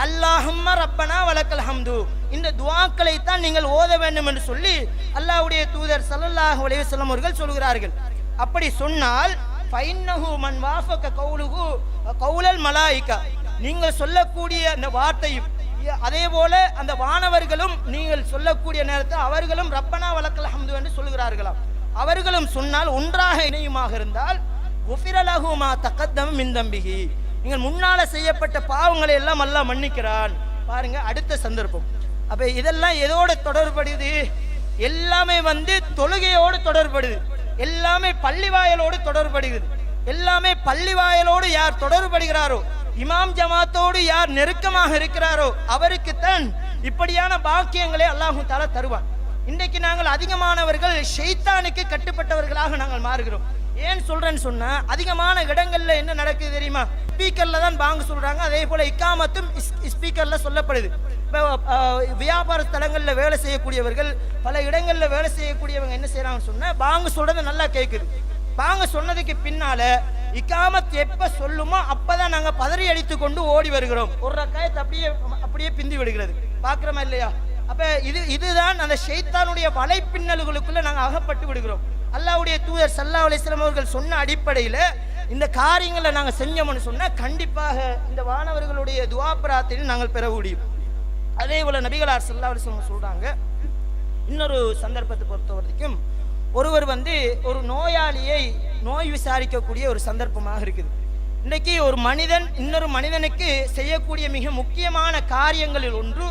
அல்லாஹும்ம ரப்பனா வலக்கல் ஹம்து. இந்த துஆக்களை தான் நீங்கள் ஓத வேண்டும் என்று சொல்லி அல்லாஹ்வுடைய தூதர் ஸல்லல்லாஹு அலைஹி வஸல்லம் அவர்கள் சொல்கிறார்கள். அப்படி சொன்னால் ஃபைன்னஹு மன் வாஃபக கௌலுஹு கௌலல் மலாயிகா. நீங்கள் சொல்லக்கூடிய அந்த வார்த்தையும் அதே போல அந்த வானவர்களும் நீங்கள் சொல்லக்கூடிய நேரத்தில் அவர்களும் ரப்பனா வலக்கல் ஹம்து என்று சொல்கிறார்களாம். அவர்களும் சொன்னால் ஒன்றாக இணையுமாக இருந்தால் குஃபிர லஹு மா தகத்தம மின் தம்பிஹி. நீங்கள் முன்னால செய்யப்பட்ட பாவங்களை எல்லாம் அல்லாஹ் மன்னிக்கிறான். பாருங்க அடுத்த சந்தர்ப்பம். அப்ப இதெல்லாம் எதோடு தொடர்படுது? எல்லாமே வந்து தொழுகையோடு தொடர்படுது, எல்லாமே பள்ளிவாயலோடு தொடர்படுகிறது. எல்லாமே பள்ளிவாயலோடு யார் தொடர்படுகிறாரோ, இமாம் ஜமாத்தோடு யார் நெருக்கமாக இருக்கிறாரோ அவருக்குத்தான் இப்படியான பாக்கியங்களை அல்லாஹு தஆலா தருவான். இன்றைக்கு நாங்கள் அதிகமானவர்கள் ஷைத்தானுக்கு கட்டுப்பட்டவர்களாக நாங்கள் மாறுகிறோம். ஏன் சொல்றேன்னு சொன்னா, அதிகமான இடங்கள்ல என்ன நடக்குது தெரியுமா? ஸ்பீக்கர்ல தான் பாங்கு சொல்றாங்க, அதே போல இக்காமத்தும் ஸ்பீக்கர்ல சொல்லப்படுது. வியாபார ஸ்தலங்கள்ல வேலை செய்யக்கூடியவர்கள், பல இடங்கள்ல வேலை செய்யக்கூடியவங்க என்ன செய்யறாங்கன்னு சொன்னா, பாங்கு சொல்றது நல்லா கேட்குது. பாங்கு சொன்னதுக்கு பின்னால இக்காமத் எப்ப சொல்லுமோ அப்பதான் நாங்க பதறி அடித்து கொண்டு ஓடி வருகிறோம். ஒரு ரக்காயத் அப்படியே பிந்தி விடுகிறது. பாக்குறோமா இல்லையா? அப்ப இதுதான் அந்த ஷைத்தானுடைய வலைப்பின்னல்களுக்குள்ள நாங்க அகப்பட்டு விடுகிறோம். அல்லாஹ்வுடைய தூதர் ஸல்லல்லாஹு அலைஹி வஸல்லம் அவர்கள் சொன்ன அடிப்படையில் இந்த காரியங்களை நாங்கள் செஞ்சோம்னு சொன்னால் கண்டிப்பாக இந்த வானவர்களுடைய துஆ பிரார்த்தனை நாங்கள் பெற முடியும். அதே போல நபிகளார் ஸல்லல்லாஹு அலைஹி வஸல்லம் சொல்றாங்க, இன்னொரு சந்தர்ப்பத்தை பொறுத்த வரைக்கும் ஒருவர் வந்து ஒரு நோயாளியை நோய் விசாரிக்கக்கூடிய ஒரு சந்தர்ப்பமாக இருக்குது. இன்றைக்கு ஒரு மனிதன் இன்னொரு மனிதனுக்கு செய்யக்கூடிய மிக முக்கியமான காரியங்களில் ஒன்று,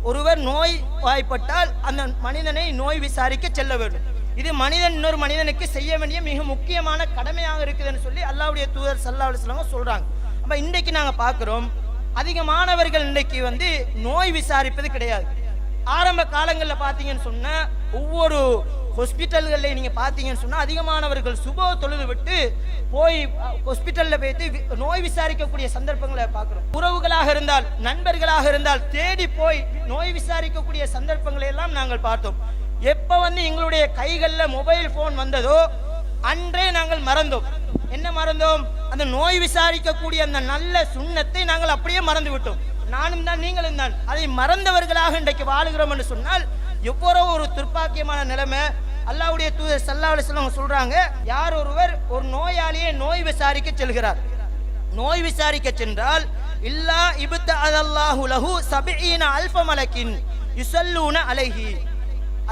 ஒருவர் நோய் வாய்ப்பட்டால் அந்த மனிதனை நோய் விசாரிக்க செல்ல வேண்டும். இது மனிதன் இன்னொரு மனிதனுக்கு செய்ய வேண்டிய மிக முக்கியமான கடமையாக இருக்குதுன்னு சொல்லி அல்லாஹ்வுடைய தூதர் ஸல்லல்லாஹு அலைஹி வஸல்லம் சொல்றாங்க. அப்ப இன்றைக்கு நாங்க பார்க்கிறோம், அதிகமானவர்கள் இன்றைக்கு வந்து நோய் விசாரிப்பது கிடையாது. ஆரம்ப காலங்களில் பார்த்தீங்கன்னு சொன்னா ஒவ்வொரு ஹாஸ்பிட்டல்களில் நீங்க பார்த்தீங்கன்னு சொன்னா அதிகமானவர்கள் சுபோ தொழுது விட்டு போய் ஹாஸ்பிட்டல்ல போயிட்டு நோய் விசாரிக்கக்கூடிய சந்தர்ப்பங்களை பார்க்கிறோம். உறவுகளாக இருந்தால், நண்பர்களாக இருந்தால் தேடி போய் நோய் விசாரிக்கக்கூடிய சந்தர்ப்பங்களை எல்லாம் நாங்கள் பார்த்தோம். எப்ப எங்களுடைய கைகளில் மொபைல் போன் வந்ததோ அன்றே நாங்கள் மறந்தோம். என்ன மறந்தோம்? அந்த நோய் விசாரிக்கக்கூடிய அந்த நல்ல சுண்ணத்தை நாங்கள் அப்படியே மறந்து விட்டோம். நானும் தான், நீங்களும் தான். அதை மறந்தவர்களாக இன்றைக்கு வாழுகிறோம் என்று சொன்னால் எவ்வளவு ஒரு துர்ப்பாக்கியமான நிலைமை. அல்லாஹ்வுடைய தூதர் ஸல்லல்லாஹு அலைஹி வஸல்லம் சொல்றாங்க, யார் ஒருவர் ஒரு நோயாளியை நோய் விசாரிக்க செல்கிறார், நோய் விசாரிக்க சென்றால் இல்லா இப்தஅல்லாஹு லஹு 70,000 மலக்கின் யுஸல்லூன அலைஹி.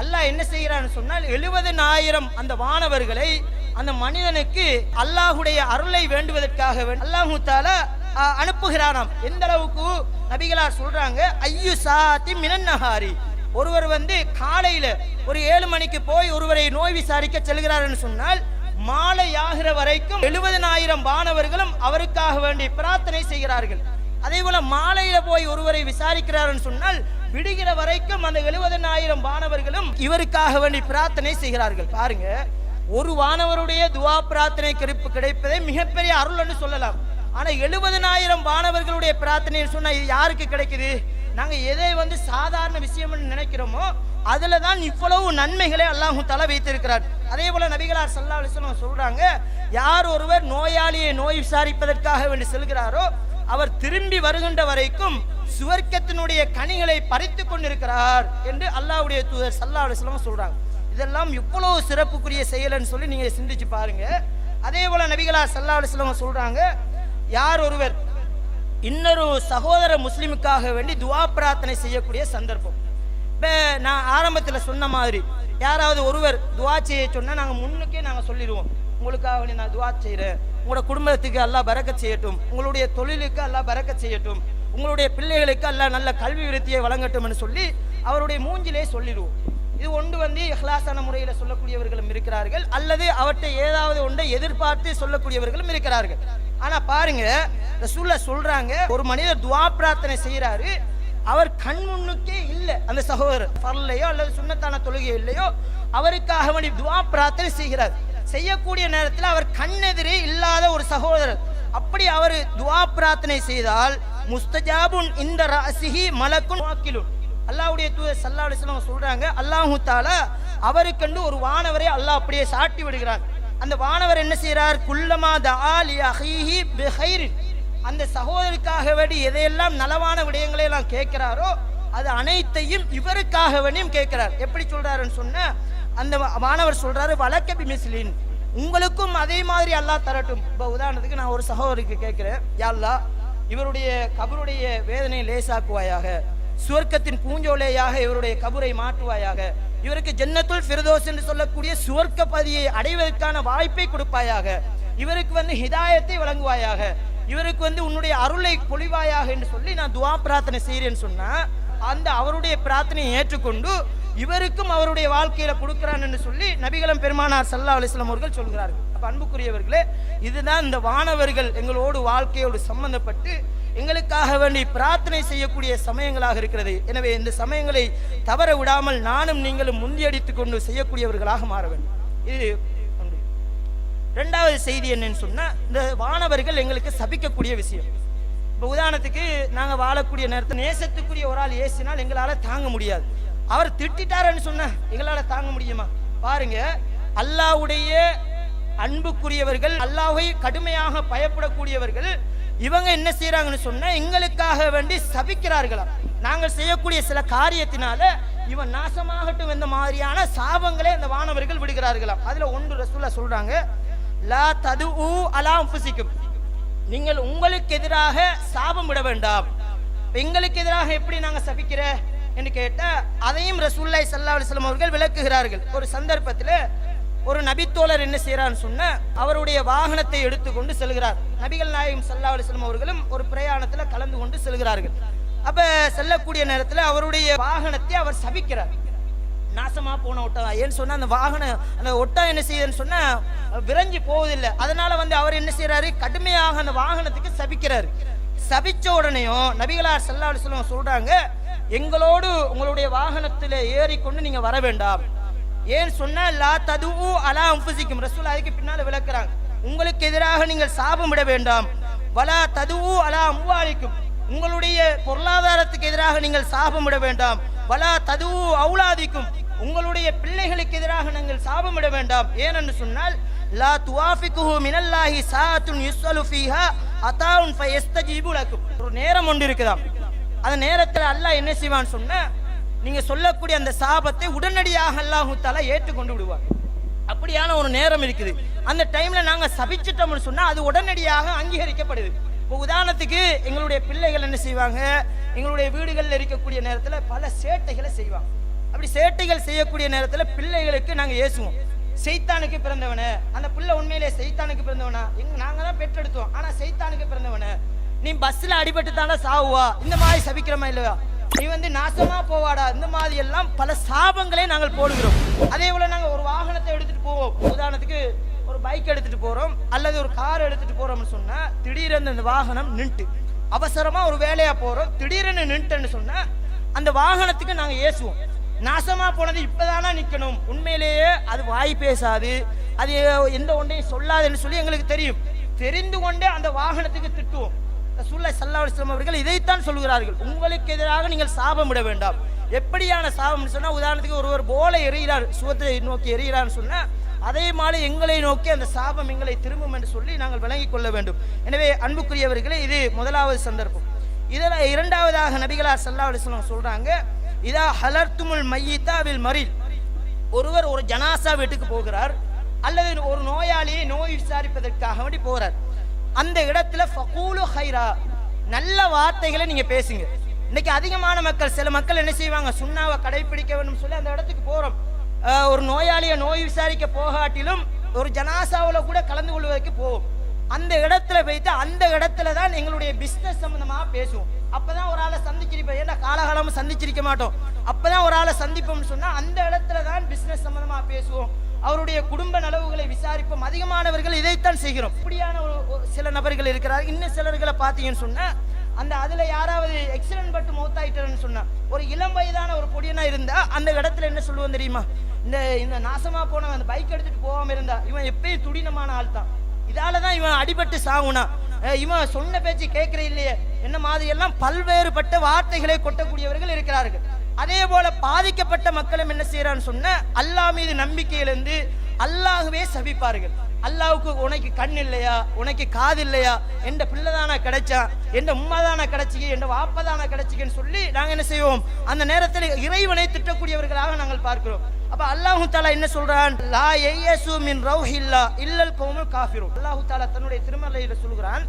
அல்லாஹ் என்ன செய்கிறான்னு சொன்னால் 70,000 அந்த வானவர்களை அந்த மனிதனுக்கு அல்லாஹ்வுடைய அருளை வேண்டுவதற்காக அல்லாஹு தஆலா அனுப்புகிறானாம். எந்த அளவுக்கு நபிகளார் சொல்றாங்க, ஐயு சாத்தி மினன் நஹாரி, ஒருவர் காலையில ஒரு 7 மணிக்கு போய் ஒருவரை நோய் விசாரிக்க செல்கிறார் என்று சொன்னால் மாலை ஆகிற வரைக்கும் 70,000 வானவர்களும் அவருக்காக வேண்டி பிரார்த்தனை செய்கிறார்கள். அதே போல மாலையில போய் ஒருவரை விசாரிக்கிறார் என்று சொன்னால் விடுகிற வரைக்கும் அந்த 70,000 வானவர்களும் இவருக்காக வேண்டி பிரார்த்தனை செய்கிறார்கள். பாருங்க, ஒரு வானவருடைய துவா பிரார்த்தனை கிடைப்பதே மிகப்பெரிய அருள் என்று சொல்லலாம். ஆனா 70,000 வானவர்களுடைய பிரார்த்தனை சொன்னா இது யாருக்கு கிடைக்குது? நாங்க எதை சாதாரண விஷயம் நினைக்கிறோமோ அதுல தான் இவ்வளவு நன்மைகளை அல்லாஹ் தஆலா வைத்திருக்கிறார். அதே போல நபிகளார் ஸல்லல்லாஹு அலைஹி வஸல்லம் சொல்றாங்க, யார் ஒருவர் நோயாளியை நோய் விசாரிப்பதற்காக வேண்டி செல்கிறாரோ அவர் திரும்பி வருகின்ற வரைக்கும் சுவர்க்கத்தினுடைய கனிகளை பறித்து கொண்டிருக்கிறார் என்று அல்லாஹ்வுடைய தூதர் ஸல்லல்லாஹு அலைஹி வஸல்லம் சொல்றாங்க. இதெல்லாம் இவ்வளவு சிறப்புக்குரிய செயல்னு சொல்லி நீங்க சிந்திச்சு பாருங்க. அதே போல நபிகளார் ஸல்லல்லாஹு அலைஹி வஸல்லம் சொல்றாங்க, யார் ஒருவர் இன்னொரு சகோதர முஸ்லிமுக்காக வேண்டி துவா பிரார்த்தனை செய்யக்கூடிய சந்தர்ப்பம். இப்ப நான் ஆரம்பத்தில் சொன்ன மாதிரி யாராவது ஒருவர் துவா செய்ய சொன்னா நாங்க முன்னுக்கே நாங்க சொல்லிடுவோம், உங்களுக்காக வேண்டி நான் துவா செய்யறேன், உங்களோட குடும்பத்துக்கு அல்லாஹ் பரக்கத் செய்யட்டும், உங்களுடைய தொழிலுக்கு அல்லாஹ் பரக்கத் செய்யட்டும், உங்களுடைய பிள்ளைகளுக்கு அல்லாஹ் நல்ல கல்வி விருத்தியை வழங்கட்டும் என்று சொல்லி அவருடைய மூஞ்சிலே சொல்லிடுவோம். இது ஒன்று இஹ்லாஸான முறையில் சொல்லக்கூடியவர்களும் இருக்கிறார்கள், அல்லது அவற்றை ஏதாவது ஒன்றை எதிர்பார்த்து சொல்லக்கூடியவர்களும் இருக்கிறார்கள். ஆனா பாருங்க, ரசூலுல்லாஹ் சொல்றாங்க, ஒரு மனிதர் துஆ பிரார்த்தனை செய்யறாரு, அவர் கண் முன்னுக்கே இல்ல அந்த சகோதரர், ஃபர்லையோ அல்லது சுன்னத்தான தொழுகையோ இல்லையோ, அவருக்காக வேண்டி துஆ பிரார்த்தனை செய்கிறார். செய்யக்கூடிய நேரத்தில் அவர் கண்ணெதிரே இல்லாத ஒரு சகோதரர், அப்படி அவர் துஆ பிரார்த்தனை செய்தால் முஸ்தஜாபுன் இந்த ரஅஸிஹி மலக்குன் வாக்கிலுன், அல்லாஹ்வுடைய தூதர் ஸல்லல்லாஹு அலைஹி வஸல்லம் சொல்றாங்க, அல்லாஹ் தஆலா அவருக்கென்று ஒரு வானவரை அல்லாஹ் அப்படியே சாட்டி விடுகிறார். அந்த வானவர் என்ன செய்யறார்? குல்லமா தஆ லி அஹீஹி பிகைரின், அந்த சகோதரருக்காக வேண்டி எதையெல்லாம் நலவான விடயங்களை எல்லாம் கேட்கிறாரோ அது அனைத்தையும் இவருக்காக வேண்டியும் கேட்கிறார். எப்படி சொல்றாருன்னு சொன்ன அந்த வானவர் சொல்றாரு, வலக்கபி மிஸ்லின், உங்களுக்கும் அதே மாதிரி அல்லாஹ் தரட்டும். இப்போ உதாரணத்துக்கு நான் ஒரு சகோதரருக்கு கேட்கிறேன், யா அல்லாஹ் இவருடைய கபருடைய வேதனையை லேசாக்குவாயாக, சுவர்க்கத்தின் பூஞ்சோலையாக இவருடைய கபரை மாற்றுவாயாக, இவருக்கு ஜன்னத்துல் ஃபிர்தௌஸ் என்று சொல்லக்கூடிய சுவர்க்க பதியை அடைவதற்கான வாய்ப்பை கொடுப்பாயாக, இவருக்கு ஹிதாயத்தை வழங்குவாயாக, இவருக்கு உன்னுடைய அருளை பொழிவாயாக என்று சொல்லி நான் துஆ பிரார்த்தனை செய்கிறேன்னு சொன்னா அந்த அவருடைய பிரார்த்தனையை ஏற்றுக்கொண்டு இவருக்கும் அவருடைய வாழ்க்கையில கொடுக்கிறான் என்று சொல்லி நபிகளும் பெருமானார் ஸல்லல்லாஹு அலைஹி வஸல்லம் அவர்கள் சொல்கிறார்கள். அப்ப அன்புக்குரியவர்களே, இதுதான் இந்த வானவர்கள் எங்களோடு வாழ்க்கையோடு சம்பந்தப்பட்டு எங்களுக்காக வேண்டி பிரார்த்தனை செய்யக்கூடிய சமயங்களாக இருக்கிறது. எனவே இந்த சமயங்களை தவற விடாமல் நானும் நீங்களும் முந்தியடித்துக் கொண்டு செய்யக்கூடியவர்களாக மாற வேண்டும். இது இரண்டாவது செய்தி என்னன்னு சொன்னா, இந்த வானவர்கள் எங்களுக்கு சபிக்கக்கூடிய விஷயம். இப்போ உதாரணத்துக்கு நாங்கள் வாழக்கூடிய நேரத்தில் நேசத்துக்குரிய ஒரு ஆள் ஏசினால் எங்களால் தாங்க முடியாது. அவர் திட்டாருன்னு சொன்ன எங்களால் தாங்க முடியுமா? பாருங்க, அல்லாஹ்வுடைய அன்புக்குரியவர்கள், அல்லாஹ்வை கடுமையாக பயப்படக்கூடியவர்கள், இவங்க என்ன செய்யறாங்கன்னு சொன்னா எங்களுக்காக வேண்டி சபிக்கிறார்களா. நாங்கள் செய்யக்கூடிய சில காரியத்தினால இவன் நாசமாகட்டும் என்ற மாதிரியான சாபங்களை அந்த வானவர்கள் விடுகிறார்களாம். அதுல ஒன்று ரசூலுல்லாஹ் சொல்றாங்க, லா ததுஉ அலா அன்ஃபுசிக்கும், நீங்கள் உங்களுக்கு எதிராக சாபம் விட வேண்டாம். எங்களுக்கு எதிராக எப்படி நாங்க சபிக்கிற என்று கேட்டா அதையும் ரசூலுல்லாஹி ஸல்லல்லாஹு அலைஹி வஸல்லம் அவர்கள் விளக்குகிறார்கள். ஒரு சந்தர்ப்பத்தில் ஒரு நபித்தோழர் என்ன செய்யறான்னு சொன்ன அவருடைய வாகனத்தை எடுத்துக்கொண்டு செல்கிறார். நபிகள் நாயகம் ஸல்லல்லாஹு அலைஹி வஸல்லம் அவர்களும் ஒரு பிரயாணத்தில் கலந்து கொண்டு செல்கிறார்கள். அப்ப செல்லக்கூடிய நேரத்தில் அவருடைய வாகனத்தை அவர் சபிக்கிறார், நாசமா போன ஒட்டகம். ஏன்னு சொன்னா அந்த வாகனம் அந்த ஒட்டகம் என்ன செய்யுதுன்னு சொன்னா விரைஞ்சி போவதில்லை. அதனால அவர் என்ன செய்யறாரு, கடுமையாக அந்த வாகனத்துக்கு சபிக்கிறாரு. சபிச்ச உடனேயும் நபிகளார் ஸல்லல்லாஹு அலைஹி வஸல்லம் சொல்றாங்க, எங்களோடு உங்களுடைய வாகனத்தில் ஏறிக்கொண்டு நீங்க வர வேண்டாம், ஏன் சொன்னா லா ததுஉ அலா அன்ஃபுசிக்கும், ரசூல் அதுக்கு பின்னால விளக்குறாங்க. உங்களுக்கு எதிராக நீங்கள் சாபமிட வேண்டாம். வலா ததுஉ அலா அம்வாலிக்கும், உங்களுடைய பொருளாதாரத்துக்கு எதிராக நீங்கள் சாபமிட வேண்டாம். வலா ததுஉ அவுலாதிக்கும், உங்களுடைய பிள்ளைகளுக்கு எதிராக நீங்கள் சாபமிட வேண்டாம். ஏனென்று சொன்னால் லா துவாஃபிகுஹு மினல்லாஹி சாஅத்துன் யுஸ்அலு ஃபீஹா அதாஉன் ஃபயஸ்தஜீபு லக்கும். ஒரு நேரம் ஒன்று இருக்குதாம். அந்த நேரத்தில் அல்லாஹ் என்ன செய்வான்னு சொன்னா, நீங்க சொல்லக்கூடிய அந்த சாபத்தை உடனடியாக அல்லாஹு தஆலா ஏற்றுக்கொண்டு விடுவார். அப்படியான ஒரு நேரம் இருக்குது. அந்த டைம்ல நாங்க சபிச்சிட்டோம்னு சொன்னா அது உடனடியாக அங்கீகரிக்கப்படுது. இப்போ உதாரணத்துக்கு எங்களுடைய பிள்ளைகள் என்ன செய்வாங்க, எங்களுடைய வீடுகளில் இருக்கக்கூடிய நேரத்தில் பல சேட்டைகளை செய்வாங்க. அப்படி சேட்டைகள் செய்யக்கூடிய நேரத்தில் பிள்ளைகளுக்கு நாங்கள் ஏசுவோம், சைத்தானுக்கு பிறந்தவன, அந்த பிள்ளை உண்மையிலே சைத்தானுக்கு பிறந்தவனா, நாங்க தான் பெற்றெடுத்தோம், ஆனா சைத்தானுக்கு பிறந்தவன, நீ பஸ்ல அடிபட்டு தாண்டா சாவுவா, இந்த மாதிரி சபிக்கிறமா இல்லையா, நீ வந்து நாசமா போவாடா, இந்த மாதிரி எல்லாம் பல சாபங்களை நாங்கள் போடுகிறோம். அதே போல நாங்க ஒரு வாகனத்தை எடுத்துட்டு போவோம். உதாரணத்துக்கு ஒரு பைக் எடுத்துட்டு போறோம் அல்லது ஒரு கார் எடுத்துட்டு போறோம்னு சொன்னா திடீரென்று அந்த வாகனம் நின்று, அவசரமா ஒரு வேலையா போறோம், திடீரென்று நின்றுன்னு சொன்னா அந்த வாகனத்துக்கு நாங்க ஏசுவோம், நாசமா போனது இப்பதானா நிக்கணும், உண்மையிலேயே அது வாய் பேசாது, அது எந்த ஒன்றையும் சொல்லாதுன்னு சொல்லி எங்களுக்கு தெரியும். தெரிந்து கொண்டே அந்த வாகனத்துக்கு திட்டுவோம். ரசூலுல்லாஹி ஸல்லல்லாஹு அலைஹி வஸல்லம் அவர்கள் இதைத்தான் சொல்கிறார்கள், உங்களுக்கு எதிராக நீங்கள் சாபமிட வேண்டாம். எப்படியான சாபம் சொன்னா, உதாரணத்துக்கு ஒருவர் போலை எறிகிறார், சுவத்தை நோக்கி எறிகிறான்னு சொன்னா அதே மாதிரி எங்களை நோக்கி அந்த சாபம் எங்களை திரும்பும் என்று சொல்லி நாங்கள் விளங்கிக் கொள்ள வேண்டும். எனவே அன்புக்குரியவர்களே, இது முதலாவது சந்தர்ப்பம். இதில் இரண்டாவதாக நபிகளார் ஸல்லல்லாஹு அலைஹி வஸல்லம் சொல்றாங்க, இதா ஹலர்துமுல் மையிதா வில் மரீத், ஒருவர் ஒரு ஜனாசா வீட்டுக்கு போகிறார் அல்லது ஒரு நோயாளியை நோய் விசாரிப்பதற்காக வேண்டி போறார். அந்த இடத்துல ஃபகூலு ஹைரா, நல்ல வார்த்தைகளை நீங்க பேசுங்க. இன்னைக்கு அதிகமான மக்கள், சில மக்கள் என்ன செய்வாங்க, சுன்னாவை கடைபிடிக்க வேண்டும் சொல்லி அந்த இடத்துக்கு போறோம், ஒரு நோயாளியை நோய் விசாரிக்க போகாட்டிலும் ஒரு ஜனாசாவில் கூட கலந்து கொள்வதற்கு போவோம். அந்த இடத்துல வைத்து அந்த இடத்துல தான் எங்களுடைய பிசினஸ் சம்பந்தமா பேசுவோம். அப்பதான் ஒரு ஆளை சந்திச்சிருப்போம், ஏன்னா காலகாலமும் சந்திச்சிருக்க மாட்டோம். அப்பதான் ஒரு ஆளை சந்திப்போம்னு சொன்னா அந்த இடத்துல தான் பிசினஸ் சம்பந்தமா பேசுவோம், அவருடைய குடும்ப நலவுகளை விசாரிப்போம். அதிகமானவர்கள் இதைத்தான் செய்கிறோம். இப்படியான சில நபர்கள் இருக்கிறார்கள். இன்னும் சிலர்களை பார்த்தீங்கன்னு சொன்னா, அந்த அதுல யாராவது எக்ஸிடென்ட் பட்டு மௌத்தாயிட்டாருன்னு சொன்னா, ஒரு இளம் வயதான ஒரு பொடியனா இருந்தா அந்த இடத்துல என்ன சொல்லுவோம் தெரியுமா, இந்த நாசமா போனவன் அந்த பைக் எடுத்துட்டு போகாம இருந்தா இவன் எப்பயும் துடினமான ஆள் தான், இதாலதான் இவன் அடிபட்டு சாகுனா, இவன் சொன்ன பேச்சு கேட்கிற இல்லையே, என்ன மாதிரி எல்லாம் பல்வேறுபட்ட வார்த்தைகளை கொட்டக்கூடியவர்கள் இருக்கிறார்கள். அதே போல பாதிக்கப்பட்ட மக்களும் என்ன செய்யறான்னு சொன்ன, அல்லாஹ் மீது நம்பிக்கையிலிருந்து அல்லாஹ்வே சபிப்பார்கள். அல்லாஹ்வுக்கு உனக்கு கண் இல்லையா, உனக்கு காது இல்லையா, எந்த பிள்ளைதானா கிடைச்சா, எந்த உம்மாதானா கிடைச்சிக்க, எந்த வாப்பதானா கிடைச்சிக்கன்னு சொல்லி நாங்க என்ன செய்வோம், அந்த நேரத்தில் இறைவனை திட்டக்கூடியவர்களாக நாங்கள் பார்க்கிறோம். அப்ப அல்லாஹு தஆலா என்ன சொல்றான், லா யயசு மின் ரௌஹில்லா இல்லல் கௌமுல் காஃபிரூன். அல்லாஹு தஆலா தன்னுடைய திருமறையில சொல்கிறான்,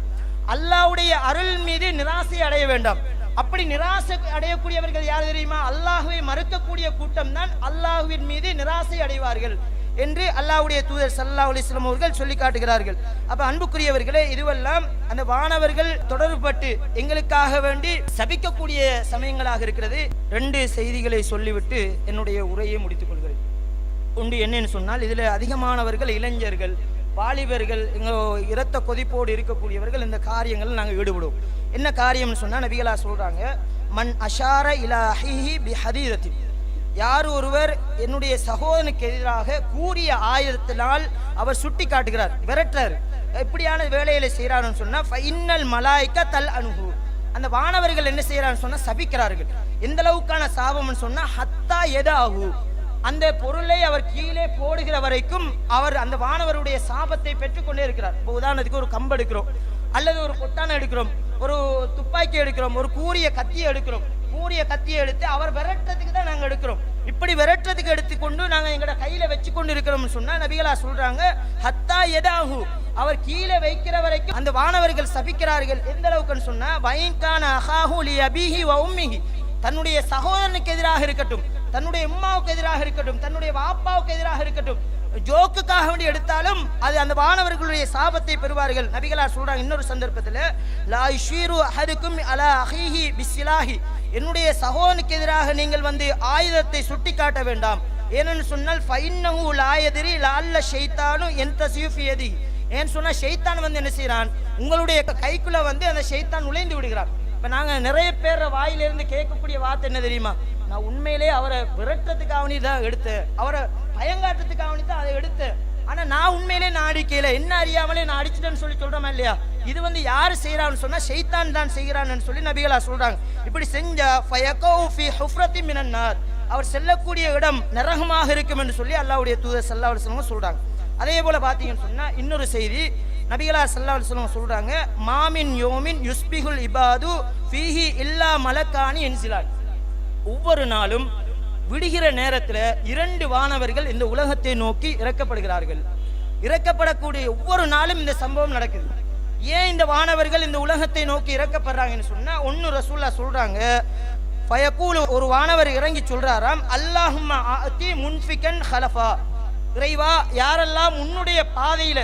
அல்லாஹ்வுடைய அருள் மீது நிராசை அடைய வேண்டாம். அப்படி நிராசை அடையக்கூடியவர்கள் யார் தெரியுமா, அல்லாஹ்வை மறுக்கக்கூடிய கூட்டம் தான் அல்லாஹ்வின் மீது நிராசை அடைவார்கள் என்று அல்லாஹ்வுடைய தூதர் ஸல்லல்லாஹு அலைஹி வஸல்லம் அவர்கள் சொல்லி காட்டுகிறார்கள். அப்ப அன்புக்குரியவர்களே, இதுவெல்லாம் அந்த வானவர்கள் தொடர்புபட்டு எங்களுக்காக வேண்டி சபிக்கக்கூடிய சமயங்களாக இருக்கிறது. 2 செய்திகளை சொல்லிவிட்டு என்னுடைய உரையை முடித்துக் கொள்கிறேன். ஒன்று என்னன்னு சொன்னால், இதுல அதிகமானவர்கள் இளைஞர்கள், வாலிபர்கள், எங்க இரத்த கொதிப்போடு இருக்கக்கூடியவர்கள் இந்த காரியங்கள் நாங்கள் ஈடுபடுவோம். என்ன காரியம்னு சொன்னா, நபிகளா சொல்றாங்க, மன் அஷார இலா அஹீஹி பிஹதீரத்தின், யார் ஒருவர் என்னுடைய சகோதரனுக்கு எதிராக கூறிய ஆயுதத்தினால் அவர் சுட்டி காட்டுகிறார், விரட்டுறார், இப்படியான வேலைகளை செய்யறாருன்னு சொன்னா ஃபைன்னல் மலாய்க்க தல் அனுகு, அந்த வானவர்கள் என்ன செய்யறான்னு சொன்னா சபிக்கிறார்கள். எந்த அளவுக்கான சாபம்னு சொன்னா ஹத்தா எதாகு, அந்த பொருளை அவர் கீழே போடுகிற வரைக்கும் அவர் அந்த வானவருடைய சாபத்தை பெற்றுக்கொண்டே இருக்கிறார். இப்போ உதாரணத்துக்கு ஒரு கம்பு எடுக்கிறோம் அல்லது ஒரு பொட்டானை எடுக்கிறோம், ஒரு துப்பாக்கி எடுக்கிறோம், ஒரு கூரிய கத்தியை எடுக்கிறோம், கூரிய கத்தியை எடுத்து அவர் விரட்டுறதுக்கு தான் நாங்கள் எடுக்கிறோம். இப்படி விரட்டுறதுக்கு எடுத்துக்கொண்டு நாங்கள் எங்களோட கையில வச்சு கொண்டு இருக்கிறோம்னு சொன்னா நபிகளா சொல்றாங்க, ஹத்தா எதாகு, அவர் கீழே வைக்கிற வரைக்கும் அந்த வானவர்கள் சபிக்கிறார்கள். எந்த அளவுக்குன்னு சொன்னா, வயன்கான அஹாஹு லி அபிஹி வ உம்மிஹி, தன்னுடைய சகோதரனுக்கு எதிராக இருக்கட்டும், தன்னுடைய உம்மாவுக்கு எதிராக இருக்கட்டும், தன்னுடைய வாப்பாவுக்கு எதிராக இருக்கட்டும், ஜோக்குக்காக வேண்டி எடுத்தாலும் அது அந்த வானவர்களுடைய சாபத்தை பெறுவார்கள். நபிகளா சொல்றாங்க இன்னொரு சந்தர்ப்பத்தில், லா யுஷீரு அஹதுக்கும் அலா அஹீஹி பிஸ்ஸிலாஹி, என்னுடைய சகோதரனுக்கு எதிராக நீங்கள் வந்து ஆயுதத்தை சுட்டி காட்ட வேண்டாம். ஏன்னு சொன்னால் ஃபைன்னஹு லா யத்ரி லஅல்ல ஷைத்தானு யன்தஸியு ஃபி யதி, ஏன்னு சொன்னா ஷைத்தான் வந்து என்ன செய்யறான், உங்களுடைய கைக்குள்ள வந்து அந்த ஷைத்தான் நுழைந்து விடுகிறான். இப்ப நாங்க நிறைய பேர் வாயிலிருந்து கேட்கக்கூடிய வார்த்தை என்ன தெரியுமா, நான் உண்மையிலே அவரை விரட்டுறதுக்காக தான் எடுத்தேன், அவரை பயங்காட்டுறதுக்காக தான் அதை எடுத்தேன். ஆனா நான் உண்மையிலே நான் அடிக்கல, என்ன அறியாமலே நான் அடிச்சிட்டேன்னு சொல்லி சொல்றோமா இல்லையா? இது வந்து யாரு செய்யறான்னு சொன்னா ஷைத்தான் தான் செய்கிறான்னு சொல்லி நபிகளா சொல்றாங்க. இப்படி செஞ்சா ஃபயகௌ ஃபீ ஹுஃப்ரத்தி மினன் நார், அவர் செல்லக்கூடிய இடம் நரகமாக இருக்கும் என்று சொல்லி அல்லாஹ்வுடைய தூதர் ஸல்லல்லாஹு அலைஹி வஸல்லம் சொல்றாங்க. அதே போல பாத்தீங்கன்னு சொன்னா இன்னொரு செய்தி நபிகளா ஸல்லல்லாஹு அலைஹி வஸல்லம் சொல்றாங்க, மாமின் யோமின் யுஸ்பிகுல் இபாது ஃபீஹி இல்லா மலக்கானி என்சிலான். ஒவ்வொரு நாளும் விடுகிற நேரத்தில் 2 வானவர்கள் இந்த உலகத்தை நோக்கி இறக்கப்படுகிறார்கள். இறக்கப்படக்கூடிய ஒவ்வொரு நாளும் இந்த சம்பவம் நடக்குது. ஏன் இந்த வானவர்கள் இந்த உலகத்தை நோக்கி இறக்கப்படுறாங்கன்னு சொன்னா, ஒன்னு ரசூலுல்லாஹ் சொல்றாங்க, ஃபயகூலு, ஒரு வானவர் இறங்கி சொல்றாராம், அல்லாஹும்ம ஆதி முன்ஃபிகன் ஹலஃபா, இறைவா யாரெல்லாம் உன்னுடைய பாதையில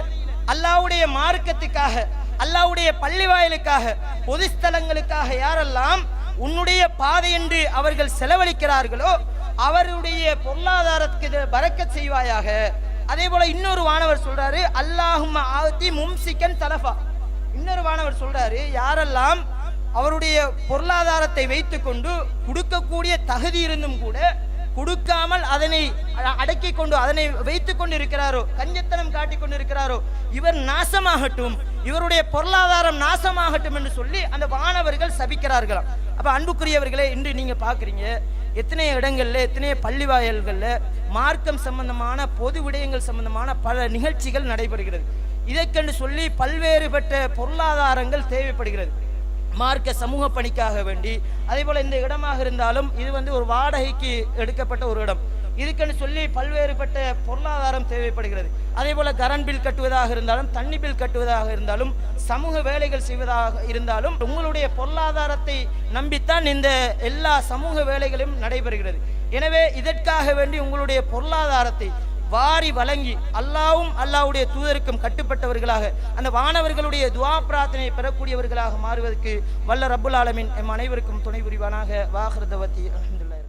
அல்லாஹ்வுடைய மார்க்கத்துக்காக அல்லாஹ்வுடைய பள்ளிவாயலுக்காக பொது ஸ்தலங்களுக்காக யாரெல்லாம் உன்னுடைய பாதை என்று அவர்கள் செலவழிக்கிறார்களோ அவருடைய பொருளாதாரத்துக்கு பரக்கத் செய்வாயாக. அதே போல இன்னொரு வானவர் சொல்றாரு, அல்லாஹும்ம ஆதி மும்சிகன் தலஃபா, இன்னொரு வானவர் சொல்றாரு, யாரெல்லாம் அவருடைய பொருளாதாரத்தை வைத்துக் கொண்டு கொடுக்கக்கூடிய தகுதி இருந்தும் கூட கொடுக்காமல் அதனை அடக்கி கொண்டு அதனை வைத்துக் கொண்டு இருக்கிறாரோ, கஞ்சத்தனம் காட்டிக் கொண்டு இருக்கிறாரோ, இவர் நாசமாகட்டும், இவருடைய பொருளாதாரம் நாசமாகட்டும் என்று சொல்லி அந்த வானவர்கள் சபிக்கிறார்களாம். அப்ப அன்புக்குரியவர்களே, இன்று நீங்க பாக்குறீங்க எத்தனை இடங்கள்ல எத்தனை பள்ளிவாயல்கள்ல மார்க்கம் சம்பந்தமான பொது விடயங்கள் சம்பந்தமான பல நிகழ்ச்சிகள் நடைபெறுகிறது. இதற்கென்று சொல்லி பல்வேறுபட்ட பொருளாதாரங்கள் தேவைப்படுகிறது மார்க்க சமூக பணிக்காக வேண்டி. அதே போல இந்த இடமாக இருந்தாலும் இது வந்து ஒரு வாடகைக்கு எடுக்கப்பட்ட ஒரு இடம், இதுக்குன்னு சொல்லி பல்வேறுபட்ட பொருளாதாரம் தேவைப்படுகிறது. அதே போல கரண்ட் பில் கட்டுவதாக இருந்தாலும், தண்ணி பில் கட்டுவதாக இருந்தாலும், சமூக வேலைகள் செய்வதாக இருந்தாலும் உங்களுடைய பொருளாதாரத்தை நம்பித்தான் இந்த எல்லா சமூக வேலைகளும் நடைபெறுகிறது. எனவே இதற்காக வேண்டி உங்களுடைய பொருளாதாரத்தை வாரி வழங்கி அல்லாவும் அல்லாஹ்வுடைய தூதருக்கும் கட்டுப்பட்டவர்களாக அந்த வானவர்களுடைய துஆ பிரார்த்தனையை பெறக்கூடியவர்களாக மாறுவதற்கு வல்ல ரப்புல் ஆலமீன் எம் அனைவருக்கும் துணை புரிவானாக. வாஹிர் தவத்தி அல்ஹம்துலில்லாஹ்.